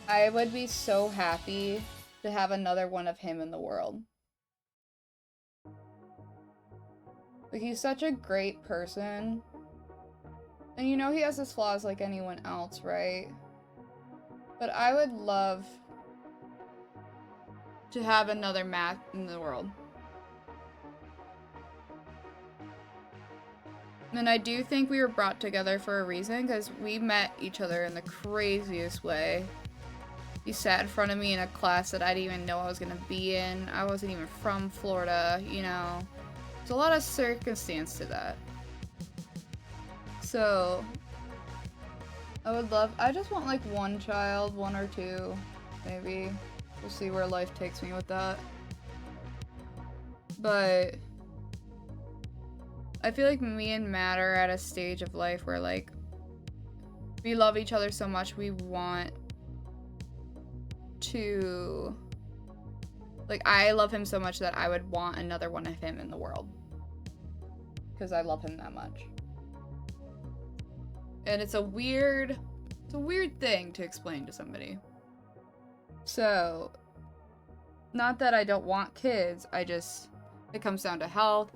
I would be so happy to have another one of him in the world. Like, he's such a great person. And you know he has his flaws like anyone else, right? But I would love to have another Matt in the world. And I do think we were brought together for a reason, because we met each other in the craziest way. He sat in front of me in a class that I didn't even know I was gonna be in. I wasn't even from Florida, you know. There's a lot of circumstance to that. So, I just want like one child, one or two, maybe. We'll see where life takes me with that. But I feel like me and Matt are at a stage of life where like we love each other so much, we want to, like, I love him so much that I would want another one of him in the world. Because I love him that much. And it's a weird thing to explain to somebody. So, not that I don't want kids, it comes down to health,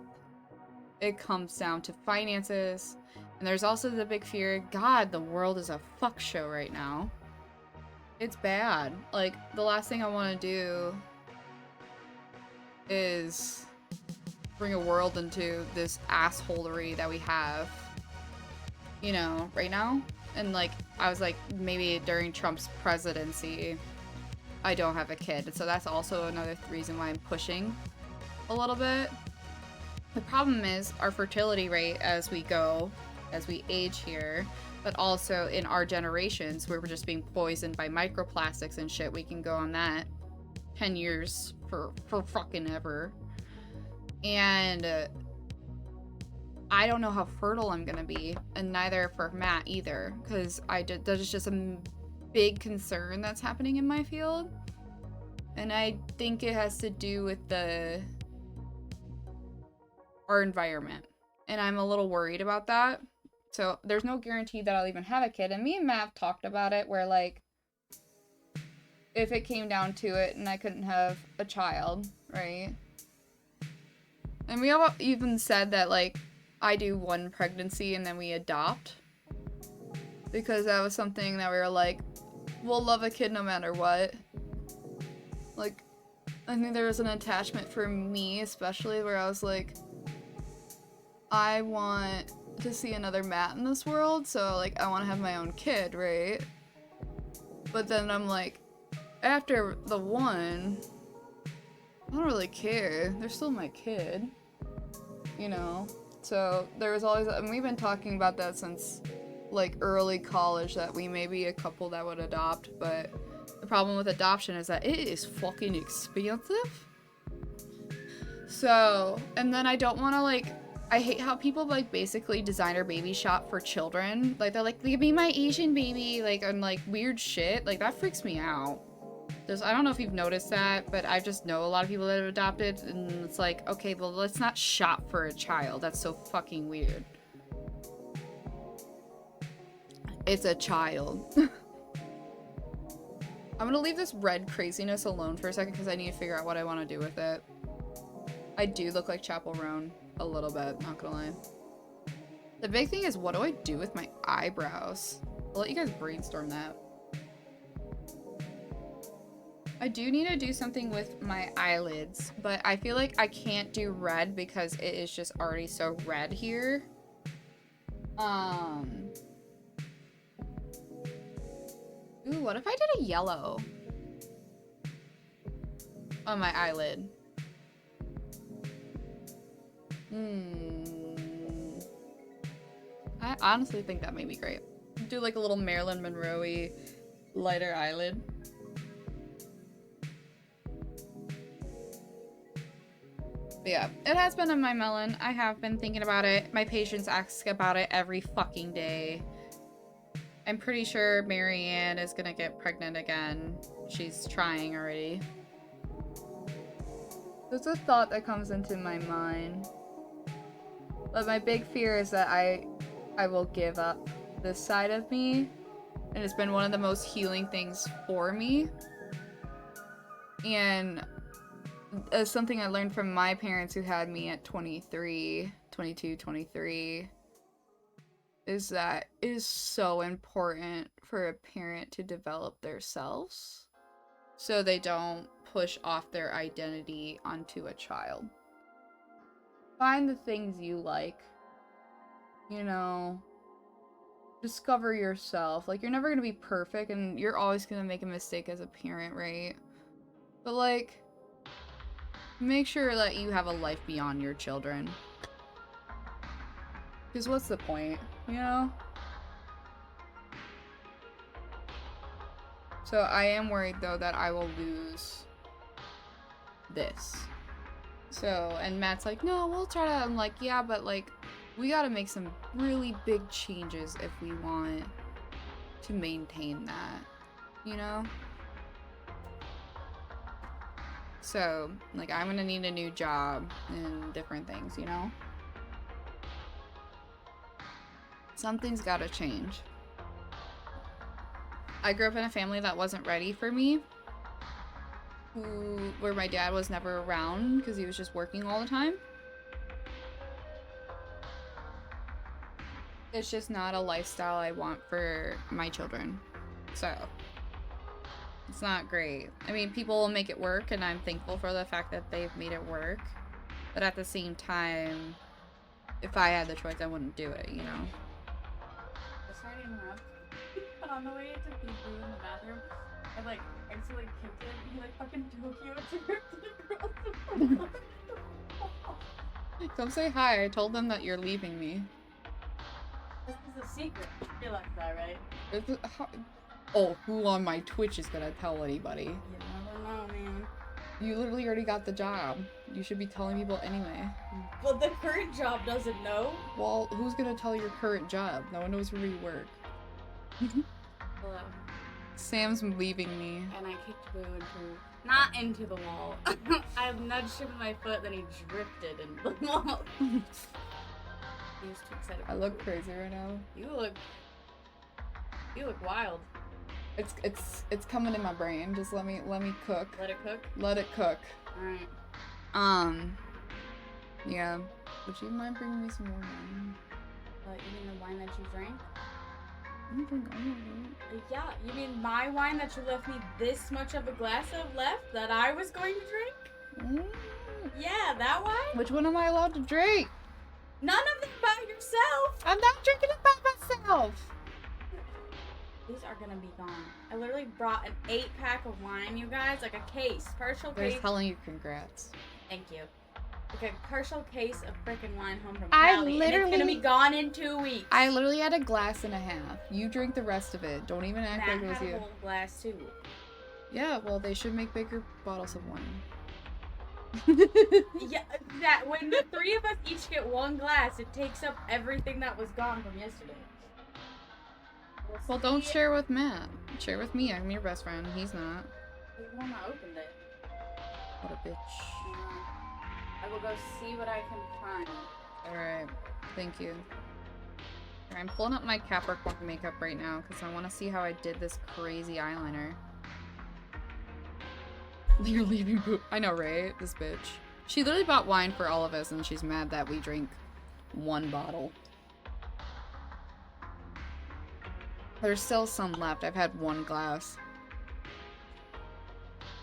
it comes down to finances, and there's also the big fear, God, the world is a fuck show right now. It's bad. Like, the last thing I want to do is bring a world into this assholery that we have, you know, right now. And like, I was like, maybe during Trump's presidency, I don't have a kid. So that's also another reason why I'm pushing a little bit. The problem is our fertility rate as we age here, but also in our generations where we're just being poisoned by microplastics and shit. We can go on that 10 years for fucking ever. And I don't know how fertile I'm gonna be, and neither for Matt either, because that is just a big concern that's happening in my field. And I think it has to do with our environment. And I'm a little worried about that. So there's no guarantee that I'll even have a kid. And me and Matt have talked about it where like, if it came down to it and I couldn't have a child, right? And we all even said that like, I do one pregnancy and then we adopt. Because that was something that we were like, we'll love a kid no matter what. Like, I think there was an attachment for me especially where I was like, I want to see another Matt in this world, so like I want to have my own kid, right? But then I'm like, after the one, I don't really care. They're still my kid, you know? So there was always, and we've been talking about that since like early college, that we may be a couple that would adopt, but the problem with adoption is that it is fucking expensive. So, and then I don't want to like, I hate how people like basically designer baby shop for children. Like they're like, give me my Asian baby, like, and like weird shit. Like that freaks me out. I don't know if you've noticed that, but I just know a lot of people that have adopted, and it's like, okay, well, let's not shop for a child. That's so fucking weird. It's a child. I'm gonna leave this red craziness alone for a second because I need to figure out what I want to do with it. I do look like Chapel Roan a little bit, not gonna lie. The big thing is, what do I do with my eyebrows? I'll let you guys brainstorm that. I do need to do something with my eyelids, but I feel like I can't do red because it is just already so red here. Ooh, what if I did a yellow on my eyelid? I honestly think that may be great. Do like a little Marilyn Monroe-y lighter eyelid. But yeah, it has been on my melon. I have been thinking about it. My patients ask about it every fucking day. I'm pretty sure Marianne is gonna get pregnant again. She's trying already. There's a thought that comes into my mind. But my big fear is that I will give up this side of me. And it's been one of the most healing things for me. And something I learned from my parents who had me at 22, 23, is that it is so important for a parent to develop themselves so they don't push off their identity onto a child. Find the things you like, you know, discover yourself. Like, you're never gonna be perfect and you're always gonna make a mistake as a parent, right? But like, make sure that you have a life beyond your children. Because what's the point, you know? So I am worried, though, that I will lose this. So, and Matt's like, no, we'll try to, I'm like, yeah, but like, we gotta make some really big changes if we want to maintain that, you know? So, like, I'm gonna need a new job and different things, you know? Something's gotta change. I grew up in a family that wasn't ready for me. Where my dad was never around because he was just working all the time. It's just not a lifestyle I want for my children. So, it's not great. I mean, people will make it work, and I'm thankful for the fact that they've made it work. But at the same time, if I had the choice, I wouldn't do it, you know? Sorry to interrupt. But on the way to pee poo in the bathroom, I like accidentally kicked it. He like fucking Tokyo to the girls. Come say hi. I told them that you're leaving me. This is a secret. You realize that, right? Oh, who on my Twitch is gonna tell anybody? You never know, man. You literally already got the job. You should be telling people anyway. But the current job doesn't know. Well, who's gonna tell your current job? No one knows where you work. Hello. Sam's leaving me. And I kicked Boo not into the wall. I nudged him with my foot, then he drifted into the wall. He was too excited. I look crazy right now. You look wild. It's coming in my brain. Just let me cook. Let it cook? Let it cook. Alright. Yeah. Would you mind bringing me some more wine? You mean the wine that you drank? I don't drink all of it. Yeah, you mean my wine that you left me this much of a glass of left that I was going to drink? Yeah, that wine? Which one am I allowed to drink? None of them by yourself! I'm not drinking it by myself! These are gonna be gone. I literally brought an 8-pack of wine, you guys. Like a case. Partial case. They're telling you congrats. Thank you. Like a partial case of frickin' wine home from Cali. And it's gonna be gone in 2 weeks. I literally had a glass and a half. You drink the rest of it. Don't even act like it was had you. a whole glass too. Yeah, well, they should make bigger bottles of wine. Yeah, that when the 3 of us each get 1 glass, it takes up everything that was gone from yesterday. Well, don't share with Matt. Share with me. I'm your best friend. He's not. He's the one that opened it. What a bitch. I will go see what I can find. Alright. Thank you. I'm pulling up my Capricorn makeup right now because I want to see how I did this crazy eyeliner. You're leaving Boo. I know, right? This bitch. She literally bought wine for all of us and she's mad that we drink 1 bottle. There's still some left. I've had 1 glass.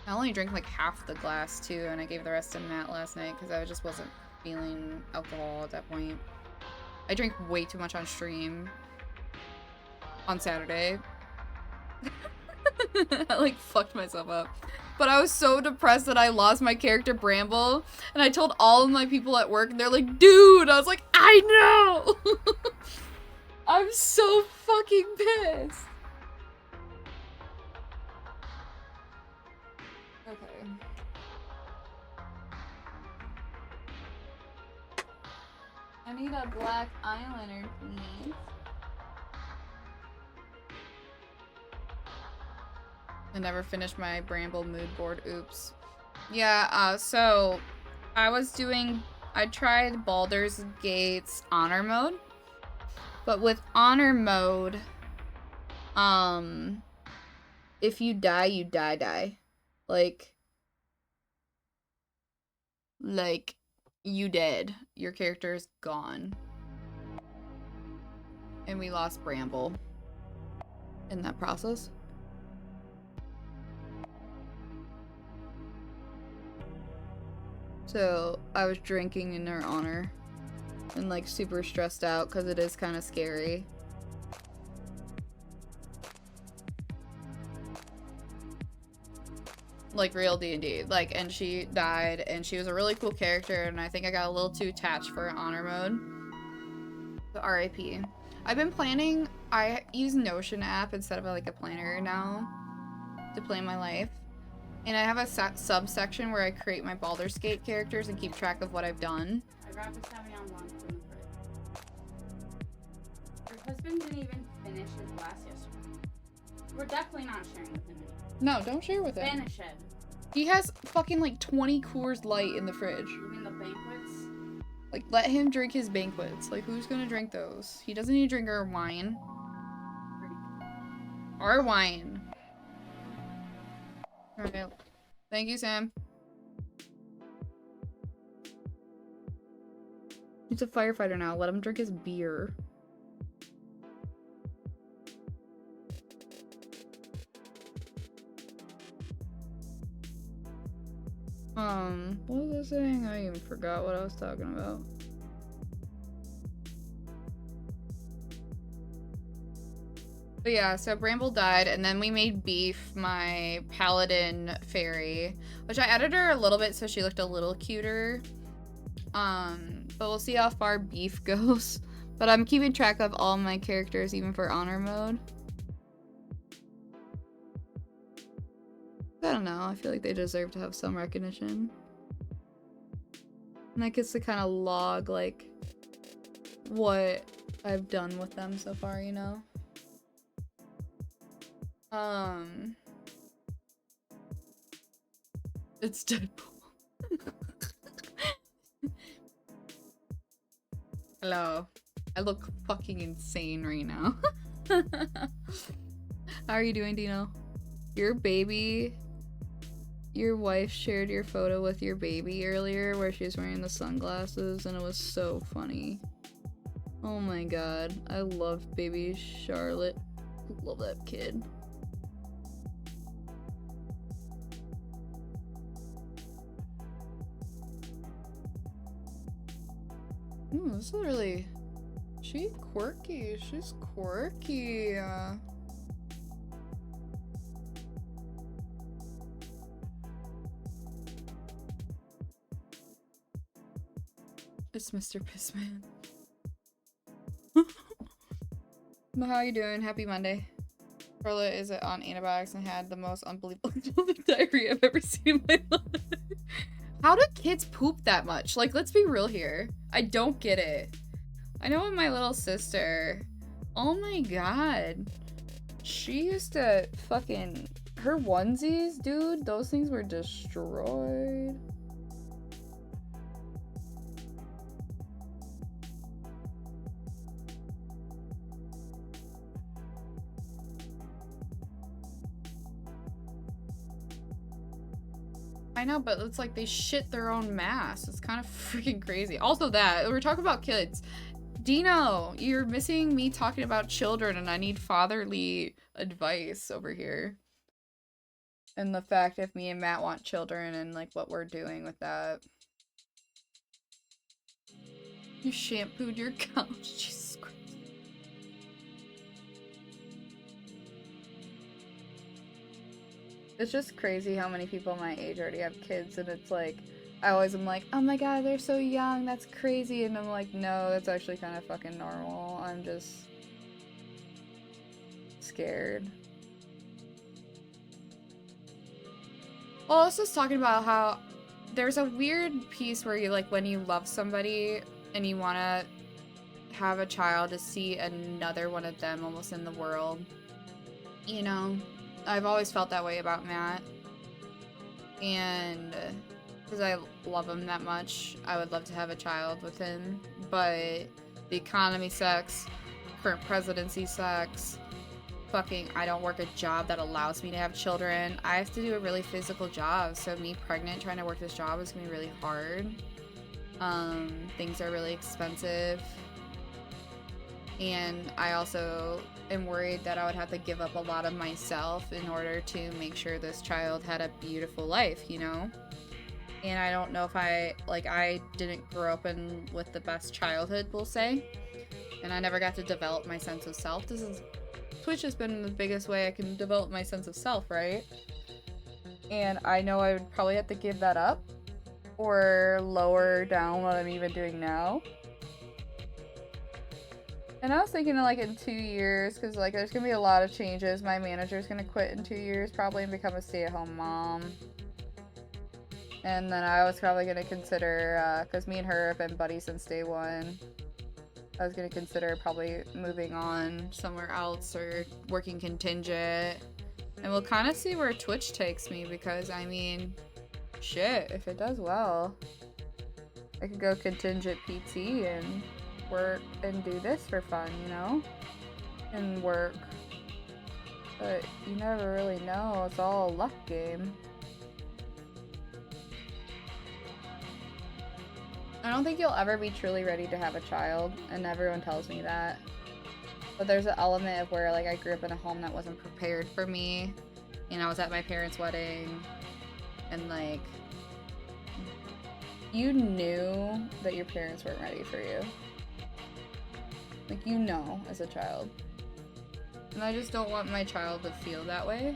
I only drank like half the glass too, and I gave the rest to Matt last night because I just wasn't feeling alcohol at that point. I drank way too much on stream on Saturday. I like fucked myself up. But I was so depressed that I lost my character Bramble, and I told all of my people at work, and they're like, dude! I was like, I know! I'm so fucking pissed. Okay. I need a black eyeliner, please. I never finished my Bramble mood board. Oops. Yeah, so I tried Baldur's Gate's honor mode. But with honor mode, if you die, you die. Like, you dead. Your character is gone. And we lost Bramble in that process. So I was drinking in her honor and like super stressed out because it is kind of scary. Like real D&D. Like, and she died and she was a really cool character and I think I got a little too attached for honor mode. So RIP. I've been planning, I use Notion app instead of like a planner now to plan my life. And I have a subsection where I create my Baldur's Gate characters and keep track of what I've done. I grabbed a Savion Blanc from the fridge. Your husband didn't even finish his glass yesterday. We're definitely not sharing with him anymore. No, don't share with him. Finish it. He has fucking like 20 Coors Light in the fridge. You mean the banquets? Like, let him drink his banquets. Like, who's gonna drink those? He doesn't need to drink our wine. Our wine. Okay. Thank you, Sam. He's a firefighter now. Let him drink his beer. What was I saying? I even forgot what I was talking about. But yeah, so Bramble died, and then we made Beef my paladin fairy, which I added her a little bit so she looked a little cuter. But we'll see how far Beef goes. But I'm keeping track of all my characters, even for honor mode. I don't know, I feel like they deserve to have some recognition. And I get to kind of log, like, what I've done with them so far, you know? It's Deadpool. Hello. I look fucking insane right now. How are you doing, Dino? Your baby... Your wife shared your photo with your baby earlier where she's wearing the sunglasses and it was so funny. Oh my god. I love baby Charlotte. Love that kid. This is really... She's quirky. She's quirky. It's Mr. Pissman. How you doing? Happy Monday. Carla is on antibiotics and had the most unbelievable diarrhea I've ever seen in my life. How do kids poop that much? Like, let's be real here. I don't get it. I know with my little sister. Oh my god. She used to fucking... Her onesies, dude, those things were destroyed. I know, but it's like they shit their own mass. It's kind of freaking crazy. Also that, we're talking about kids. Dino, you're missing me talking about children and I need fatherly advice over here. And the fact if me and Matt want children and like what we're doing with that. You shampooed your couch, Jesus Christ. It's just crazy how many people my age already have kids, and it's like, I always am like, oh my god, they're so young, that's crazy, and I'm like, no, that's actually kind of fucking normal. I'm just scared. Well, I was just talking about how there's a weird piece where you, like, when you love somebody and you want to have a child, to see another one of them almost in the world. You know? I've always felt that way about Matt. And because I love him that much, I would love to have a child with him. But the economy sucks. Current presidency sucks. Fucking, I don't work a job that allows me to have children. I have to do a really physical job, so me pregnant trying to work this job is gonna be really hard. Things are really expensive. And I also am worried that I would have to give up a lot of myself in order to make sure this child had a beautiful life, you know? And I don't know if I didn't grow up with the best childhood, we'll say. And I never got to develop my sense of self. Twitch has been the biggest way I can develop my sense of self, right? And I know I would probably have to give that up or lower down what I'm even doing now. And I was thinking like in 2 years, because like there's gonna be a lot of changes. My manager's gonna quit in 2 years probably and become a stay-at-home mom. And then I was probably gonna consider, because me and her have been buddies since day one, I was gonna consider probably moving on somewhere else or working contingent. And we'll kind of see where Twitch takes me, because I mean, shit, if it does well, I could go contingent PT and work and do this for fun, you know? And work. But you never really know, it's all a luck game. I don't think you'll ever be truly ready to have a child, and everyone tells me that. But there's an element of where, like, I grew up in a home that wasn't prepared for me, and I was at my parents' wedding, and, like, you knew that your parents weren't ready for you. Like, you know, as a child. And I just don't want my child to feel that way.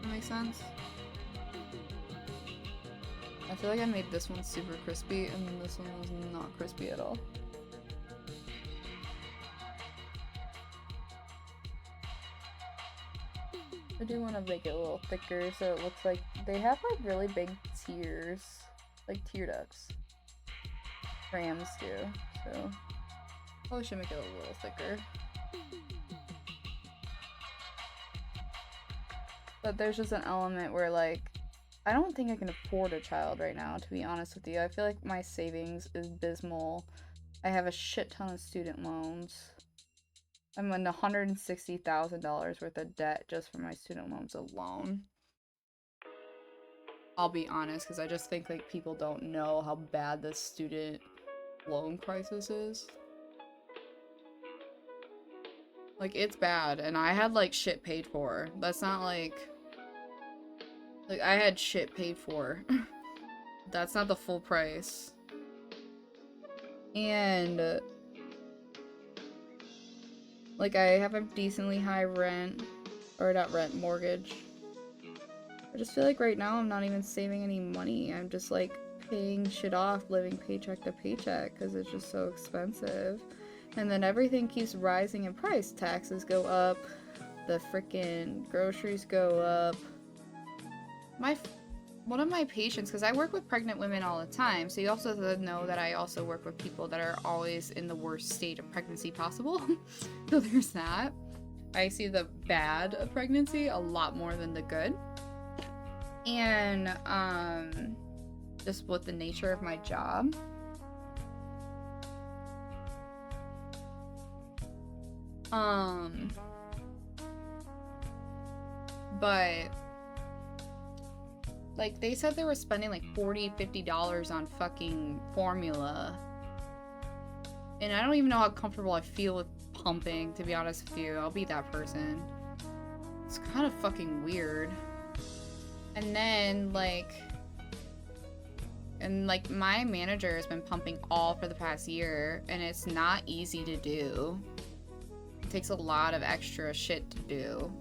That makes sense? I feel like I made this one super crispy, and then this one was not crispy at all. I do want to make it a little thicker so it looks like they have like really big tears, like tear ducts. Rams do, so probably should make it a little thicker. But there's just an element where like I don't think I can afford a child right now, to be honest with you. I feel like my savings is abysmal. I have a shit ton of student loans. I'm in $160,000 worth of debt just for my student loans alone. I'll be honest, because I just think like people don't know how bad this student loan crisis is. Like, it's bad, and I had like shit paid for. That's not like I had shit paid for. That's not the full price. And like I have a decently high rent, or not rent, mortgage. I just feel like right now I'm not even saving any money. I'm just like paying shit off, living paycheck to paycheck, because it's just so expensive. And then everything keeps rising in price. Taxes go up, the freaking groceries go up. One of my patients, because I work with pregnant women all the time, so you also have to know that I also work with people that are always in the worst state of pregnancy possible. So there's that. I see the bad of pregnancy a lot more than the good. And just with the nature of my job. But like, they said they were spending like $40, $50 on fucking formula. And I don't even know how comfortable I feel with pumping, to be honest with you. I'll be that person. It's kind of fucking weird. And then, like, my manager has been pumping all for the past year, and it's not easy to do. It takes a lot of extra shit to do.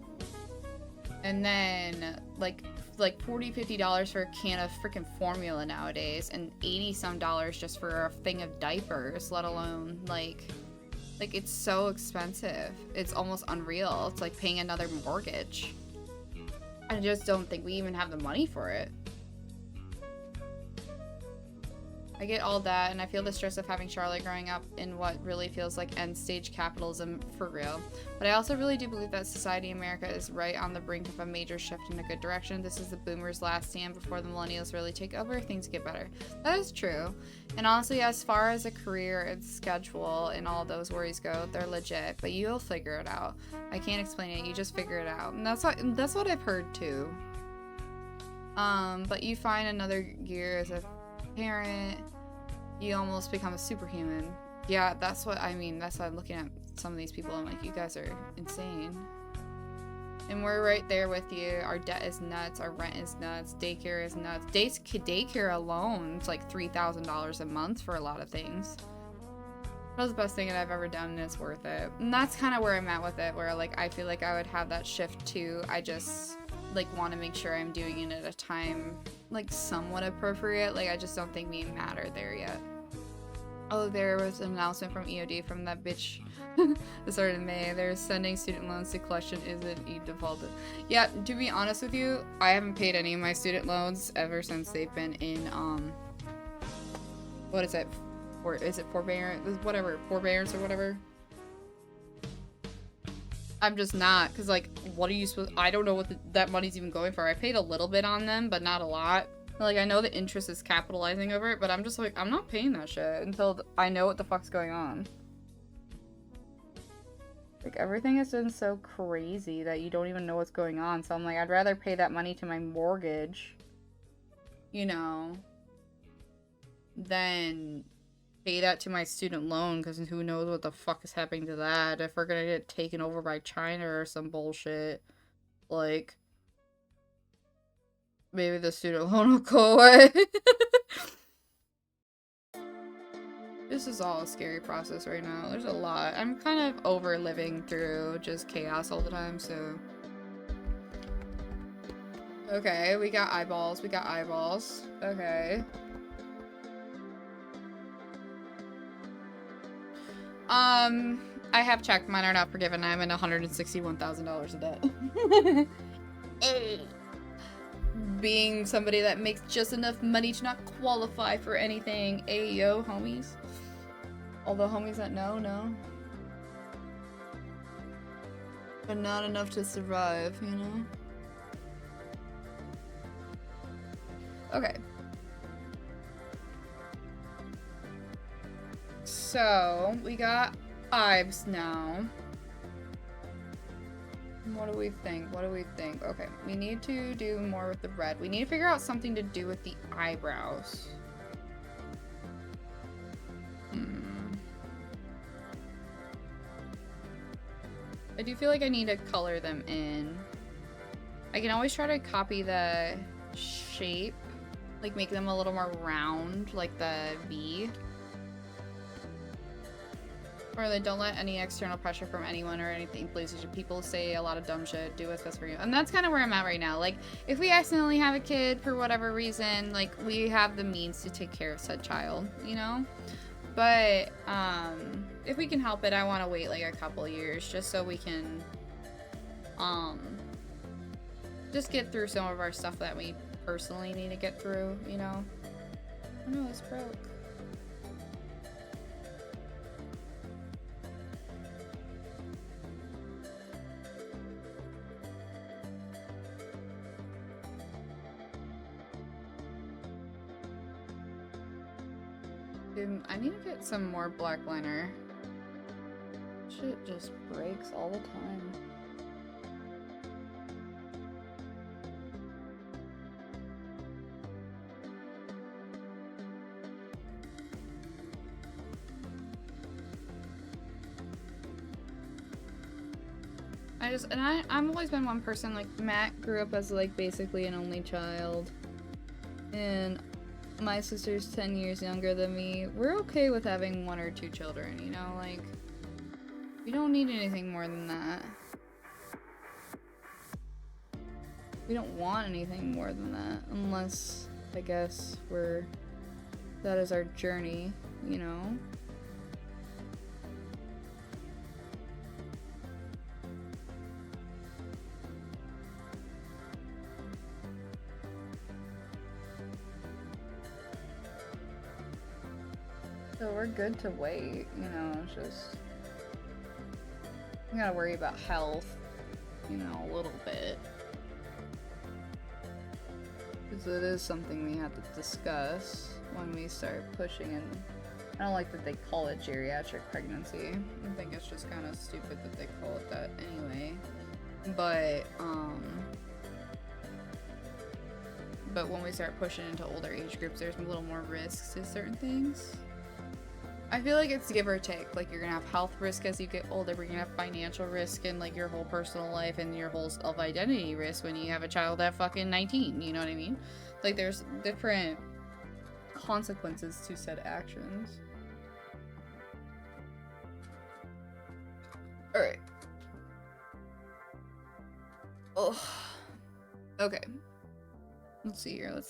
And then like $40-50 for a can of freaking formula nowadays, and 80 some dollars just for a thing of diapers, let alone like it's so expensive. It's almost unreal. It's like paying another mortgage. I just don't think we even have the money for it. I get all that, and I feel the stress of having Charlotte growing up in what really feels like end-stage capitalism for real. But I also really do believe that society in America is right on the brink of a major shift in a good direction. This is the boomers' last stand before the millennials really take over. Things get better. That is true. And honestly, as far as a career and schedule and all those worries go, they're legit. But you'll figure it out. I can't explain it. You just figure it out. And that's what I've heard too. But you find another gear as a parent, you almost become a superhuman. Yeah, that's what I mean. That's why I'm looking at some of these people. I'm like, you guys are insane. And we're right there with you. Our debt is nuts. Our rent is nuts. Daycare is nuts. Daycare alone is like $3,000 a month for a lot of things. That was the best thing that I've ever done, and it's worth it. And that's kind of where I'm at with it, where like I feel like I would have that shift too. I just like want to make sure I'm doing it at a time like somewhat appropriate. Like I just don't think we matter there yet. Oh, there was an announcement from EOD from that bitch. It started in May. They're sending student loans to collection. Isn't e defaulted? Yeah, to be honest with you, I haven't paid any of my student loans ever since they've been in what is it? Or is it forbearance? Whatever, forbearance or whatever. I'm just not, because like, what are you supposed, I don't know what that money's even going for. I paid a little bit on them, but not a lot. Like, I know the interest is capitalizing over it, but I'm just like, I'm not paying that shit until I know what the fuck's going on. Like, everything has been so crazy that you don't even know what's going on, so I'm like, I'd rather pay that money to my mortgage, you know, than pay that to my student loan, because who knows what the fuck is happening to that. If we're gonna get taken over by China or some bullshit, like, maybe the student loan will go away. This is all a scary process right now. There's a lot. I'm kind of over living through just chaos all the time, so. Okay, we got eyeballs. We got eyeballs. Okay. I have checked. Mine are not forgiven. I'm in $161,000 of debt. Being somebody that makes just enough money to not qualify for anything. Ayo, homies. Although homies that know. But not enough to survive, you know? Okay. So, we got Ives now. What do we think? What do we think? Okay, we need to do more with the red. We need to figure out something to do with the eyebrows. I do feel like I need to color them in. I can always try to copy the shape, like make them a little more round, like the V. Or like, don't let any external pressure from anyone or anything, please. People say a lot of dumb shit. Do what's best for you. And that's kind of where I'm at right now. Like, if we accidentally have a kid for whatever reason, like, we have the means to take care of said child, you know? But, if we can help it, I want to wait, like, a couple years just so we can, just get through some of our stuff that we personally need to get through, you know? Oh no, it's broke. I need to get some more black liner. Shit just breaks all the time. I've always been one person, like, Matt grew up as, like, basically an only child. And my sister's 10 years younger than me. We're okay with having 1 or 2 children, you know? Like, we don't need anything more than that. We don't want anything more than that, unless, I guess, that is our journey, you know? So we're good to wait, you know, it's just... We gotta worry about health, you know, a little bit. Because it is something we have to discuss when we start pushing in. I don't like that they call it geriatric pregnancy. I think it's just kind of stupid that they call it that anyway. But when we start pushing into older age groups, there's a little more risks to certain things. I feel like it's give or take. Like, you're gonna have health risk as you get older, but you're gonna have financial risk in, like, your whole personal life and your whole self-identity risk when you have a child at fucking 19, you know what I mean? Like, there's different consequences to said actions. Alright. Ugh. Okay. Let's see here.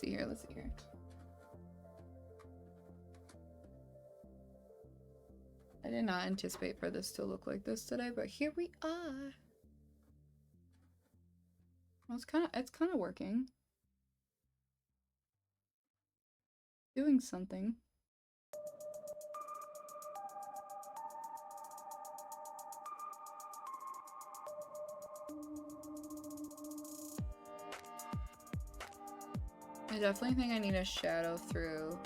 I did not anticipate for this to look like this today, but here we are. Well, it's kind of working. Doing something. I definitely think I need a shadow through.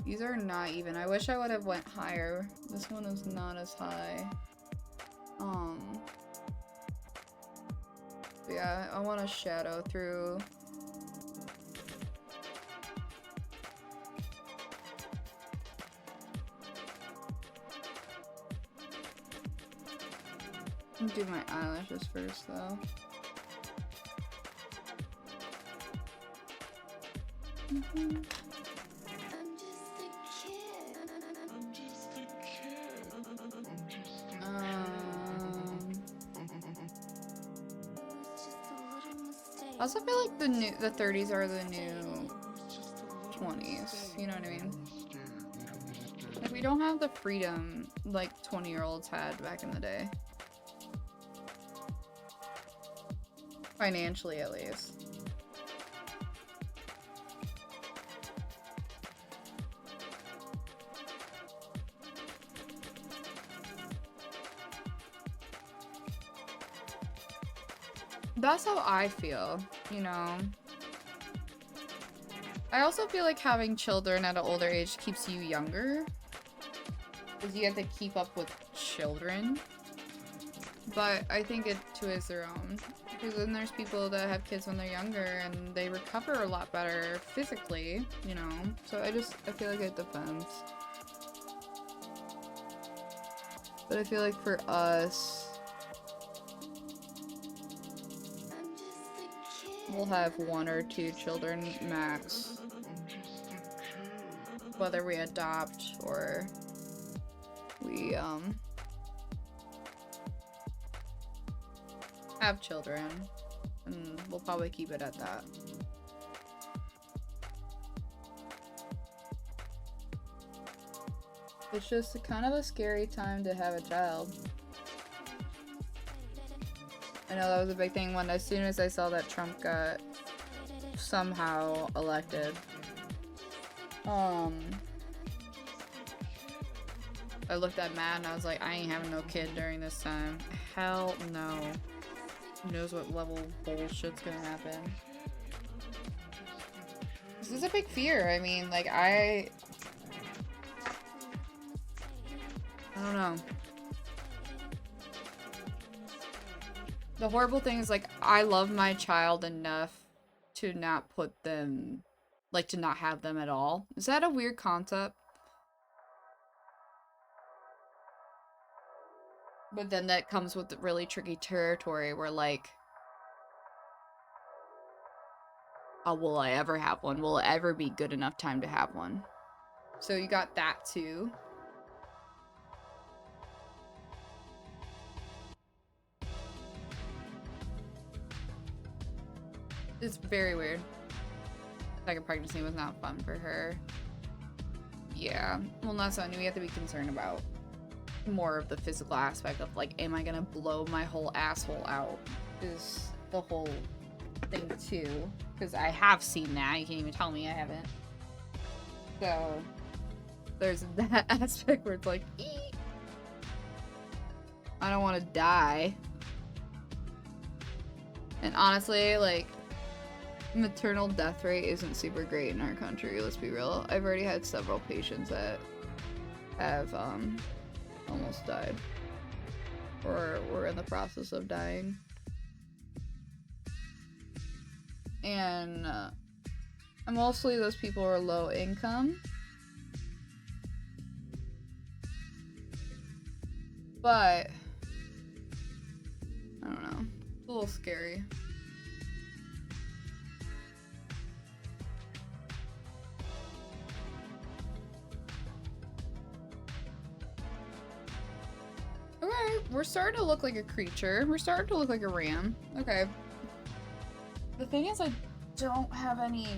These are not even. I wish I would have went higher. This one is not as high. Yeah, I want a shadow through. I'll do my eyelashes first though. I also feel like the 30s are the new 20s, you know what I mean? Like, we don't have the freedom like 20-year-olds had back in the day. Financially, at least. That's how I feel, you know? I also feel like having children at an older age keeps you younger. Because you have to keep up with children. But I think it too is their own. Because then there's people that have kids when they're younger and they recover a lot better physically, you know? So I feel like it depends. But I feel like for us, we'll have 1 or 2 children max. Whether we adopt or we have children, and we'll probably keep it at that. It's just kind of a scary time to have a child. I know that was a big thing when, as soon as I saw that Trump got somehow elected, I looked at Matt and I was like, I ain't having no kid during this time. Hell no. Who knows what level bullshit's gonna happen. This is a big fear. I mean, like, I don't know. The horrible thing is, like, I love my child enough to not put them, like, to not have them at all. Is that a weird concept? But then that comes with really tricky territory where, like, oh, will I ever have one? Will it ever be good enough time to have one? So you got that too. It's very weird. Second pregnancy was not fun for her. Yeah. Well, not something we have to be concerned about. More of the physical aspect of like, am I gonna blow my whole asshole out? Is the whole thing too. Because I have seen that. You can't even tell me I haven't. So there's that aspect where it's like, eek. I don't want to die. And honestly, like, maternal death rate isn't super great in our country, let's be real. I've already had several patients that have almost died. Or were in the process of dying. And mostly those people are low income. But I don't know. It's a little scary. Okay, we're starting to look like a creature. We're starting to look like a ram. Okay. The thing is, I don't have any...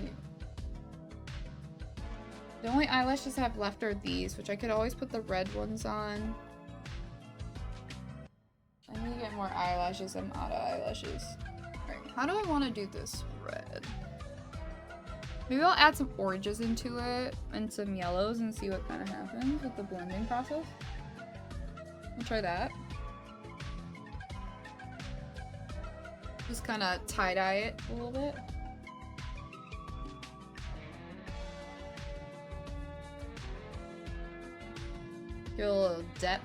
The only eyelashes I have left are these, which I could always put the red ones on. I need to get more eyelashes. I'm out of eyelashes. Alright, how do I want to do this red? Maybe I'll add some oranges into it and some yellows and see what kind of happens with the blending process. I'll try that. Just kind of tie-dye it a little bit. Give it a little depth.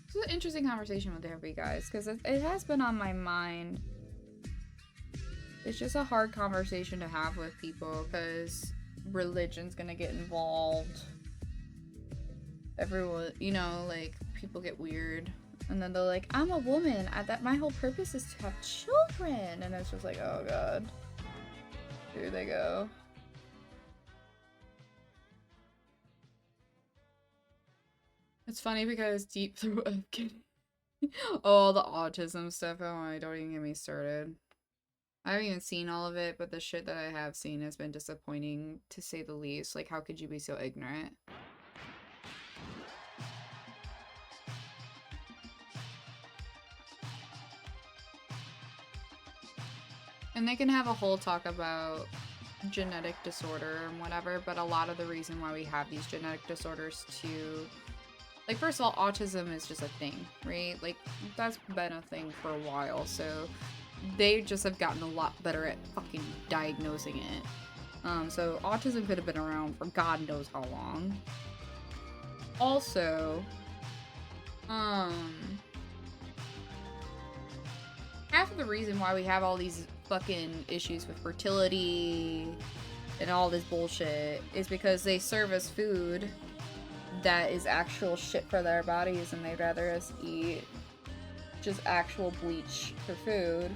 This is an interesting conversation with everybody, guys, because it has been on my mind. It's just a hard conversation to have with people because religion's gonna get involved. Everyone, you know, like, people get weird. And then they're like, I'm a woman. My whole purpose is to have children. And it's just like, oh god. Here they go. It's funny because deep throat of kidding. Oh, the autism stuff. Oh my, don't even get me started. I haven't even seen all of it, but the shit that I have seen has been disappointing, to say the least. Like, how could you be so ignorant? And they can have a whole talk about genetic disorder and whatever, but a lot of the reason why we have these genetic disorders too, like, first of all, autism is just a thing, right? Like, that's been a thing for a while, so they just have gotten a lot better at fucking diagnosing it. So autism could have been around for God knows how long. Also, half of the reason why we have all these fucking issues with fertility and all this bullshit is because they serve us food that is actual shit for their bodies, and they'd rather us eat just actual bleach for food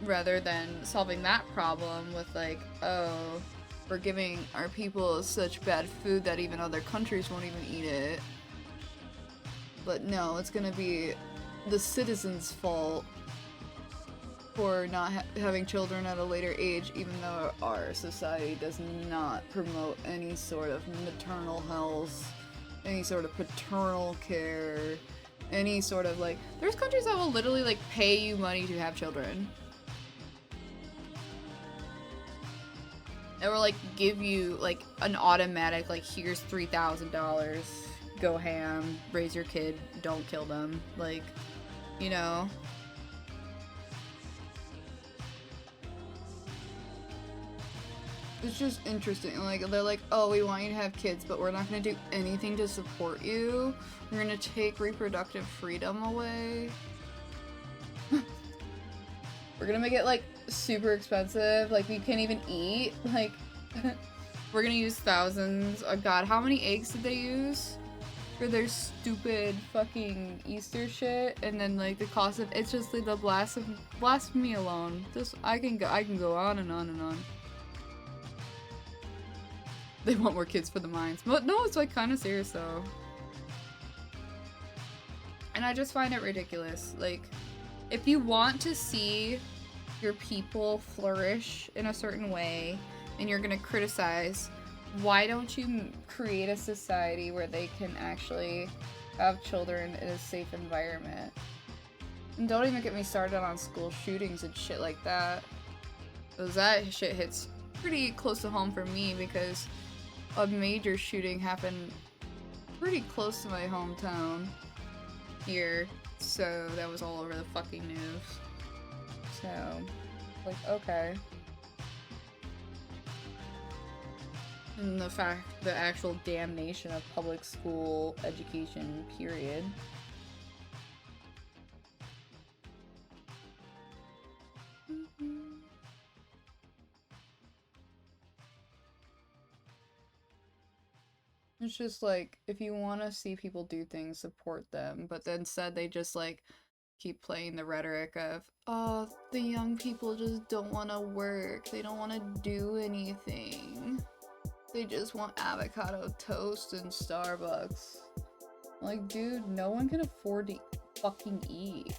rather than solving that problem with, like, oh, we're giving our people such bad food that even other countries won't even eat it. But no, it's gonna be the citizens' fault for not having children at a later age, even though our society does not promote any sort of maternal health, any sort of paternal care, any sort of, like, there's countries that will literally, like, pay you money to have children. Or, like, give you, like, an automatic, like, here's $3,000, go ham, raise your kid, don't kill them, like, you know. It's just interesting. Like, they're like, oh, we want you to have kids, but we're not going to do anything to support you. We're going to take reproductive freedom away. We're going to make it, like, super expensive. Like, you can't even eat. Like, we're going to use thousands. Oh, God, how many eggs did they use for their stupid fucking Easter shit? And then, like, the cost of it's just like the blasphemy alone. Just I can go on and on and on. They want more kids for the mines. But no, it's, like, kind of serious, though. And I just find it ridiculous. Like, if you want to see your people flourish in a certain way and you're gonna criticize, why don't you create a society where they can actually have children in a safe environment? And don't even get me started on school shootings and shit like that. Because that shit hits pretty close to home for me because a major shooting happened pretty close to my hometown here. So that was all over the fucking news. So, like, okay. And the actual damnation of public school education, period. It's just like, if you want to see people do things, support them. But then instead, they just like keep playing the rhetoric of, oh, the young people just don't want to work. They don't want to do anything. They just want avocado toast and Starbucks. Like, dude, no one can afford to fucking eat.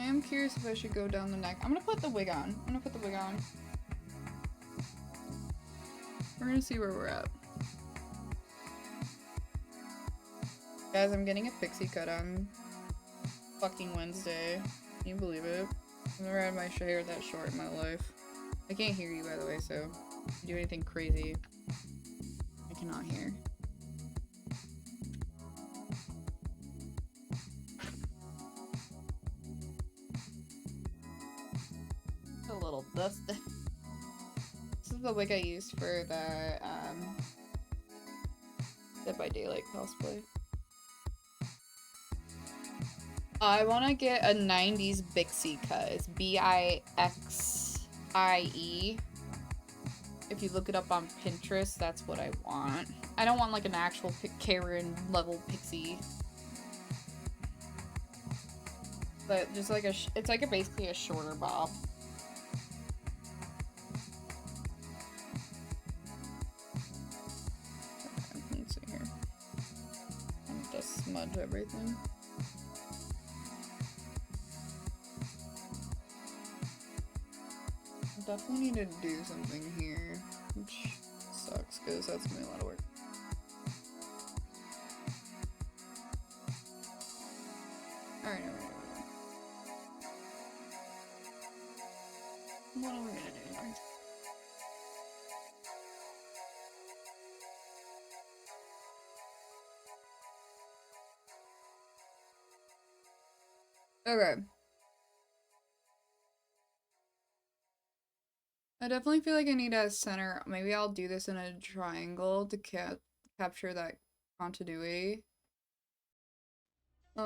I am curious if I should go down the neck. I'm gonna put the wig on. We're gonna see where we're at. Guys, I'm getting a pixie cut on fucking Wednesday. Can you believe it? I've never had my hair that short in my life. I can't hear you, by the way, so if you do anything crazy, I cannot hear. A little dust. This is the wig I used for the Dead by Daylight cosplay. I want to get a 90s Bixie cut. It's Bixie. If you look it up on Pinterest, that's what I want. I don't want like an actual Karen level pixie. But just like it's like basically a shorter bob. Okay, let's see here. I'm gonna just smudge everything. Definitely need to do something here, which sucks because that's gonna be a lot of work. Alright, what are we gonna do here? Okay. I definitely feel like I need a center. Maybe I'll do this in a triangle to capture that continuity. But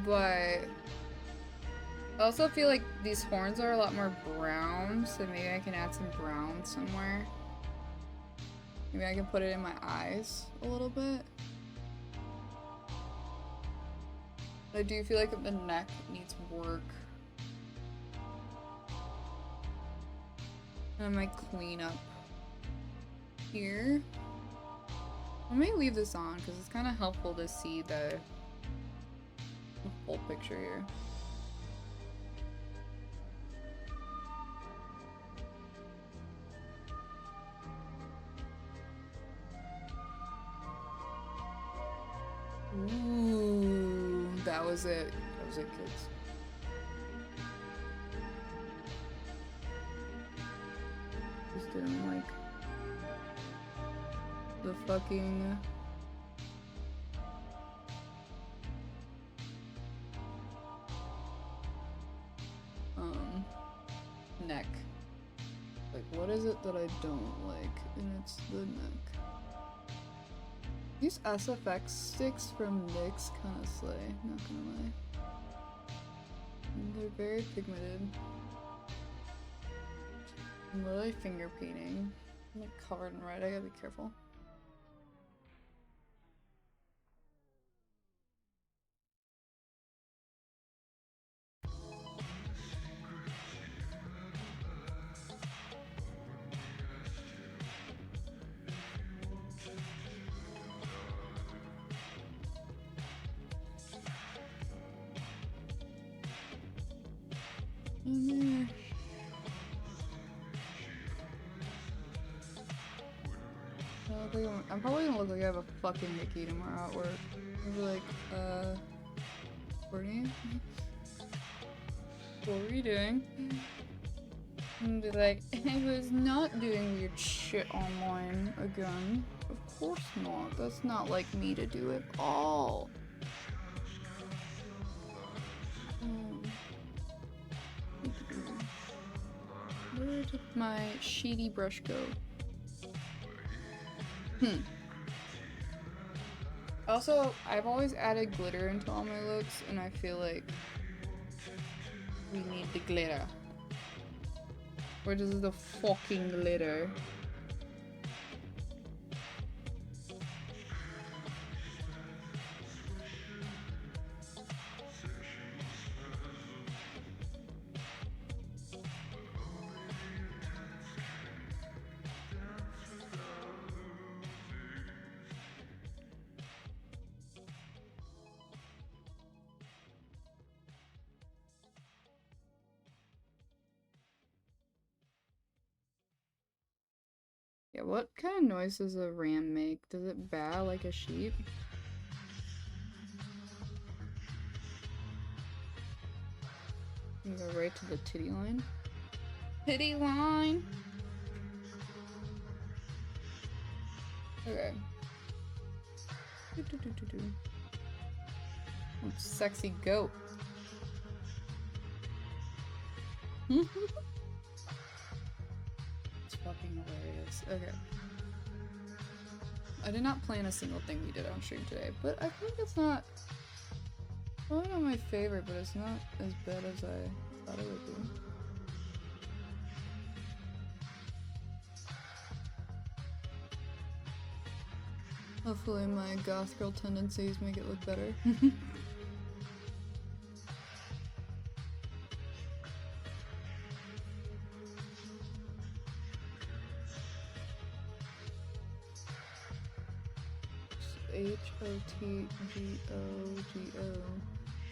I also feel like these horns are a lot more brown, so maybe I can add some brown somewhere. Maybe I can put it in my eyes a little bit. I do feel like the neck needs work. And I might clean up here. I may leave this on because it's kind of helpful to see the full picture here. Ooh, that was it. That was it, kids. Just didn't like the fucking neck. Like, what is it that I don't like? And it's the neck. These SFX sticks from NYX kind of slay, not gonna lie. And they're very pigmented. I'm literally finger painting. I'm like covered in red, I gotta be careful. I'm probably gonna look like I have a fucking hickey tomorrow at work. I'll be like, Courtney? What were you doing? And be like, I was not doing weird shit online again. Of course not. That's not like me to do at all. Where did my shady brush go? Also, I've always added glitter into all my looks, and I feel like we need the glitter. Where does the fucking glitter? Yeah, what kind of noise does a ram make? Does it baa like a sheep? You go right to the titty line. Titty line! Okay. Oh, sexy goat. It's fucking hilarious. Okay. I did not plan a single thing we did on stream today, but I think it's not probably not my favorite, but it's not as bad as I thought it would be. Hopefully my goth girl tendencies make it look better. H-O-T-G-O-G-O.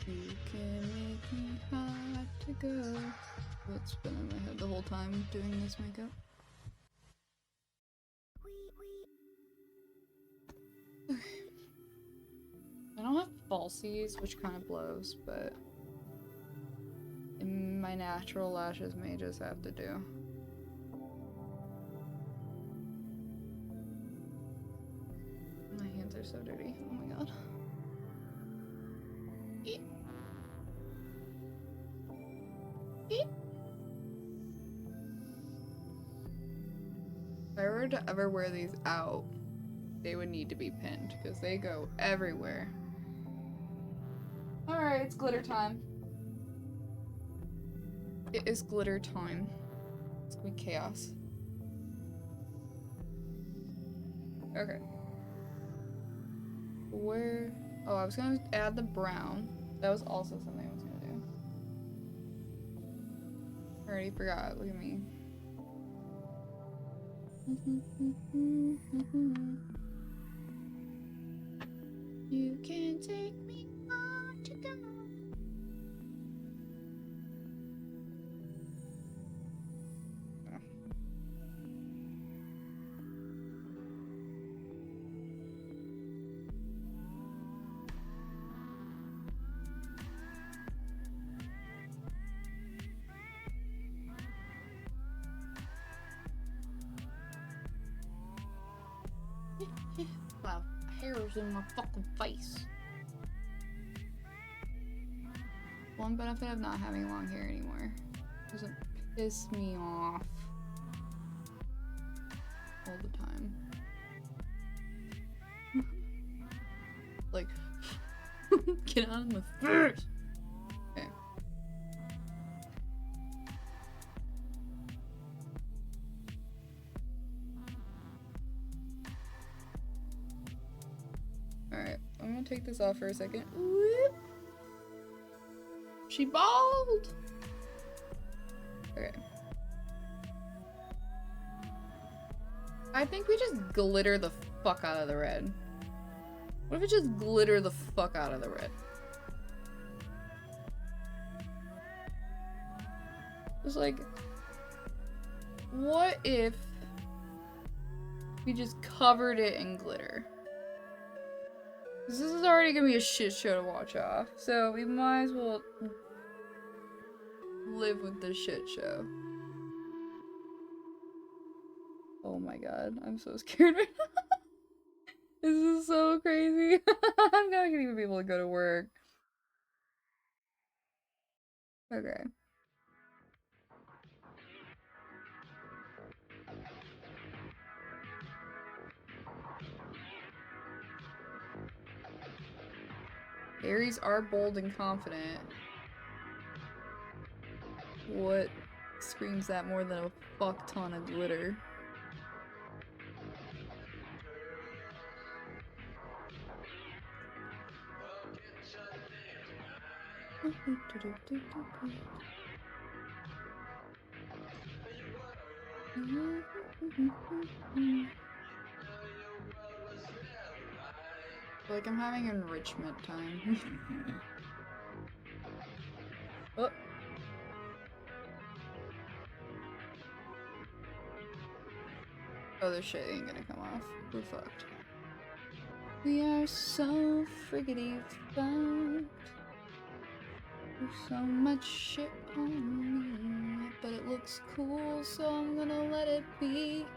You can make me hot to go. What's been in my head the whole time doing this makeup? Okay. I don't have falsies, which kind of blows, but my natural lashes may just have to do. My hands are so dirty. Oh my god. Eat. Eat. If I were to ever wear these out, they would need to be pinned because they go everywhere. Alright, it's glitter time. It is glitter time. It's gonna be chaos. Okay. Where? Oh, I was gonna add the brown. That was also something I was gonna do. I already forgot. Look at me. You can take me on to go. Wow, hair's in my fucking face. One benefit of not having long hair anymore. Doesn't piss me off all the time. Like, get out of my face! Okay. Alright, I'm gonna take this off for a second. Whoop. She bald! Okay. I think we just glitter the fuck out of the red. What if we just glitter the fuck out of the red? Just like, what if we just covered it in glitter? This is already gonna be a shit show to watch off, so we might as well live with the shit show. Oh my god, I'm so scared right now. This is so crazy. I'm not gonna even be able to go to work. Okay. Aries are bold and confident. What screams that more than a fuck ton of glitter? Like I'm having enrichment time. Oh. Oh, this shit ain't gonna come off. We're fucked. We are so friggity fucked. There's so much shit on me, but it looks cool, so I'm gonna let it be.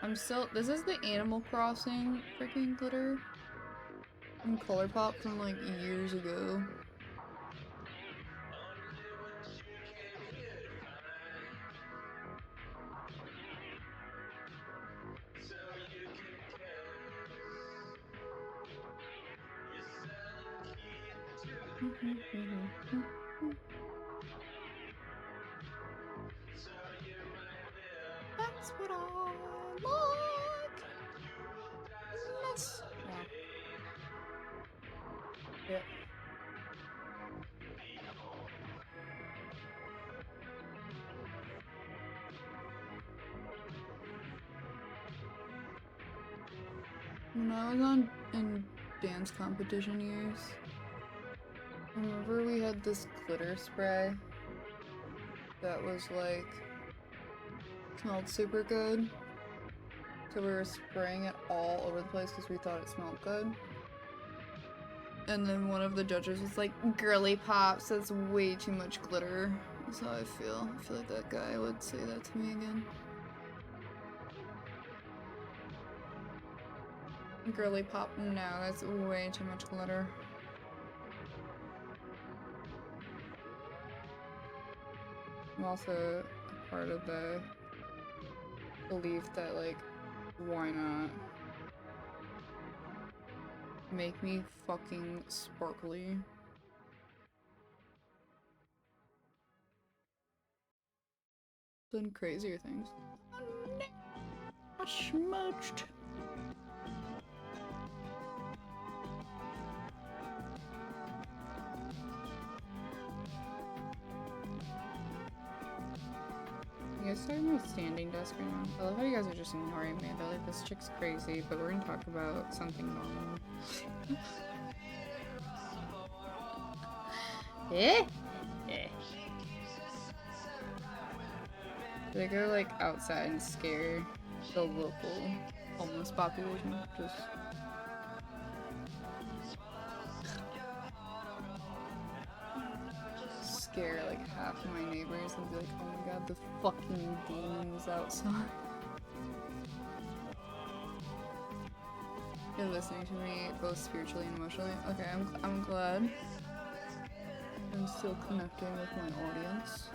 I'm still- this is the Animal Crossing freaking glitter from Colourpop from like years ago. That's what I like. Yes. Wow. Yeah. When I was in dance competition years, I remember we had this glitter spray that was like smelled super good. So we were spraying it all over the place because we thought it smelled good. And then one of the judges was like, "Girly pops, that's way too much glitter." That's how I feel. I feel like that guy would say that to me again. Girly pop, no, that's way too much glitter. I'm also a part of the belief that, like, why not make me fucking sparkly? Done crazier things. Smudged. You guys talking about standing desk right now? I love how you guys are just ignoring me. They're like, this chick's crazy, but we're gonna talk about something normal. Eh? Eh. They go like outside and scare the local homeless population. Just scare like half of my neighbors and be like, oh my god, the fucking demons outside. You're listening to me both spiritually and emotionally. Okay, I'm glad. I'm still connecting with my audience.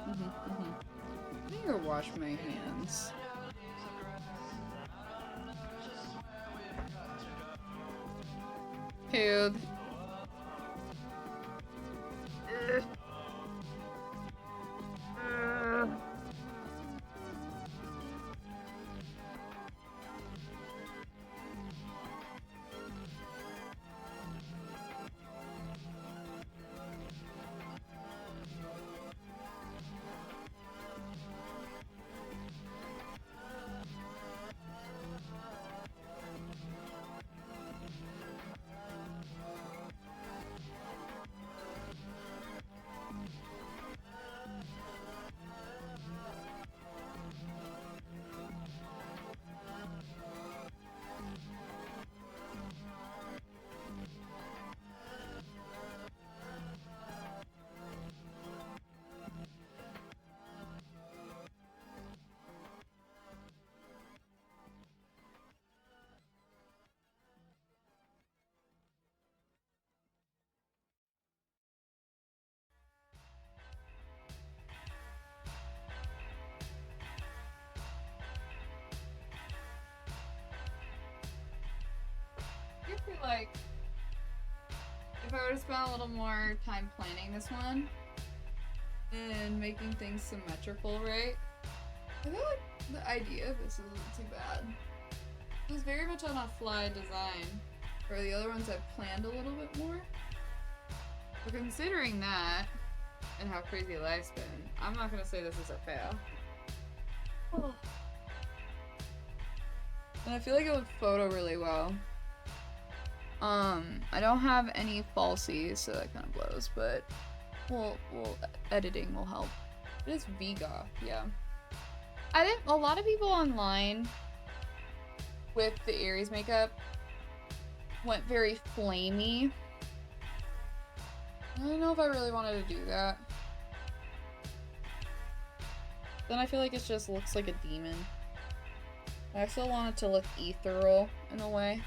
I need to wash my hands. Dude. I feel like if I were to spend a little more time planning this one and making things symmetrical, right? I feel like the idea of this isn't too bad. It was very much on a fly design, where the other ones I've planned a little bit more. But considering that, and how crazy life's been, I'm not gonna say this is a fail. Oh. And I feel like it would photo really well. I don't have any falsies, so that kind of blows, but editing will help. It is Vega, yeah. A lot of people online with the Aries makeup went very flamey. I don't know if I really wanted to do that. Then I feel like it just looks like a demon. I still want it to look ethereal in a way.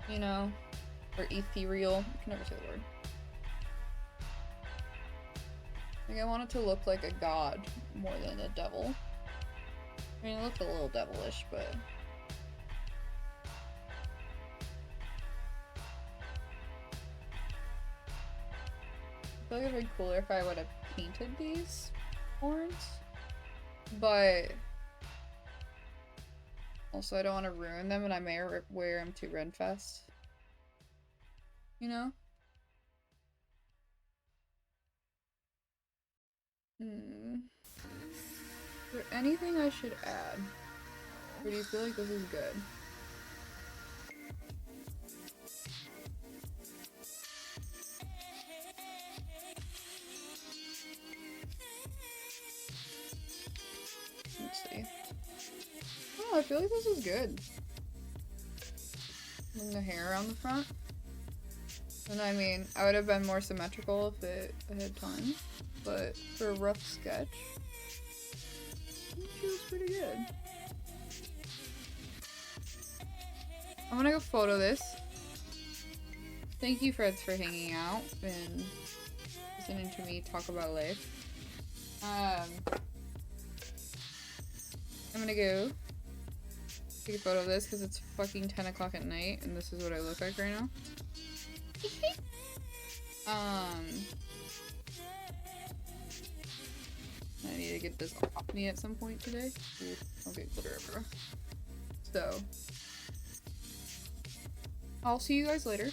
You know? Or ethereal. I can never say the word. Like, I want it to look like a god more than a devil. I mean, it looks a little devilish, but... I feel like it would be cooler if I would have painted these horns. But... also, I don't want to ruin them, and I may wear them to Renfest. You know? Is there anything I should add? Or do you feel like this is good? Let's see. Oh, I feel like this is good. And the hair on the front. And I mean, I would have been more symmetrical if I had time. But for a rough sketch, it feels pretty good. I'm gonna go photo this. Thank you, Freds, for hanging out and listening to me talk about life. I'm gonna go take a photo of this because it's fucking 10 o'clock at night and this is what I look like right now. I need to get this off me at some point today. Ooh, okay, glitter everywhere. So, I'll see you guys later.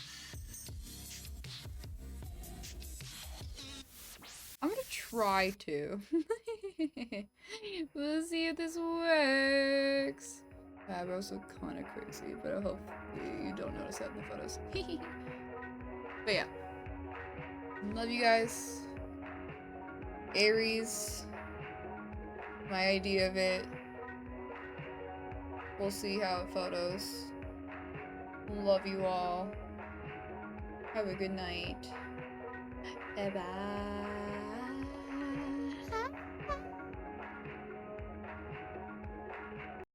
I'm gonna try to. We'll see if this works. My eyebrows look kind of crazy, but I hope you don't notice that in the photos. But yeah. Love you guys. Aries. My idea of it. We'll see how it photos. Love you all. Have a good night. Bye bye.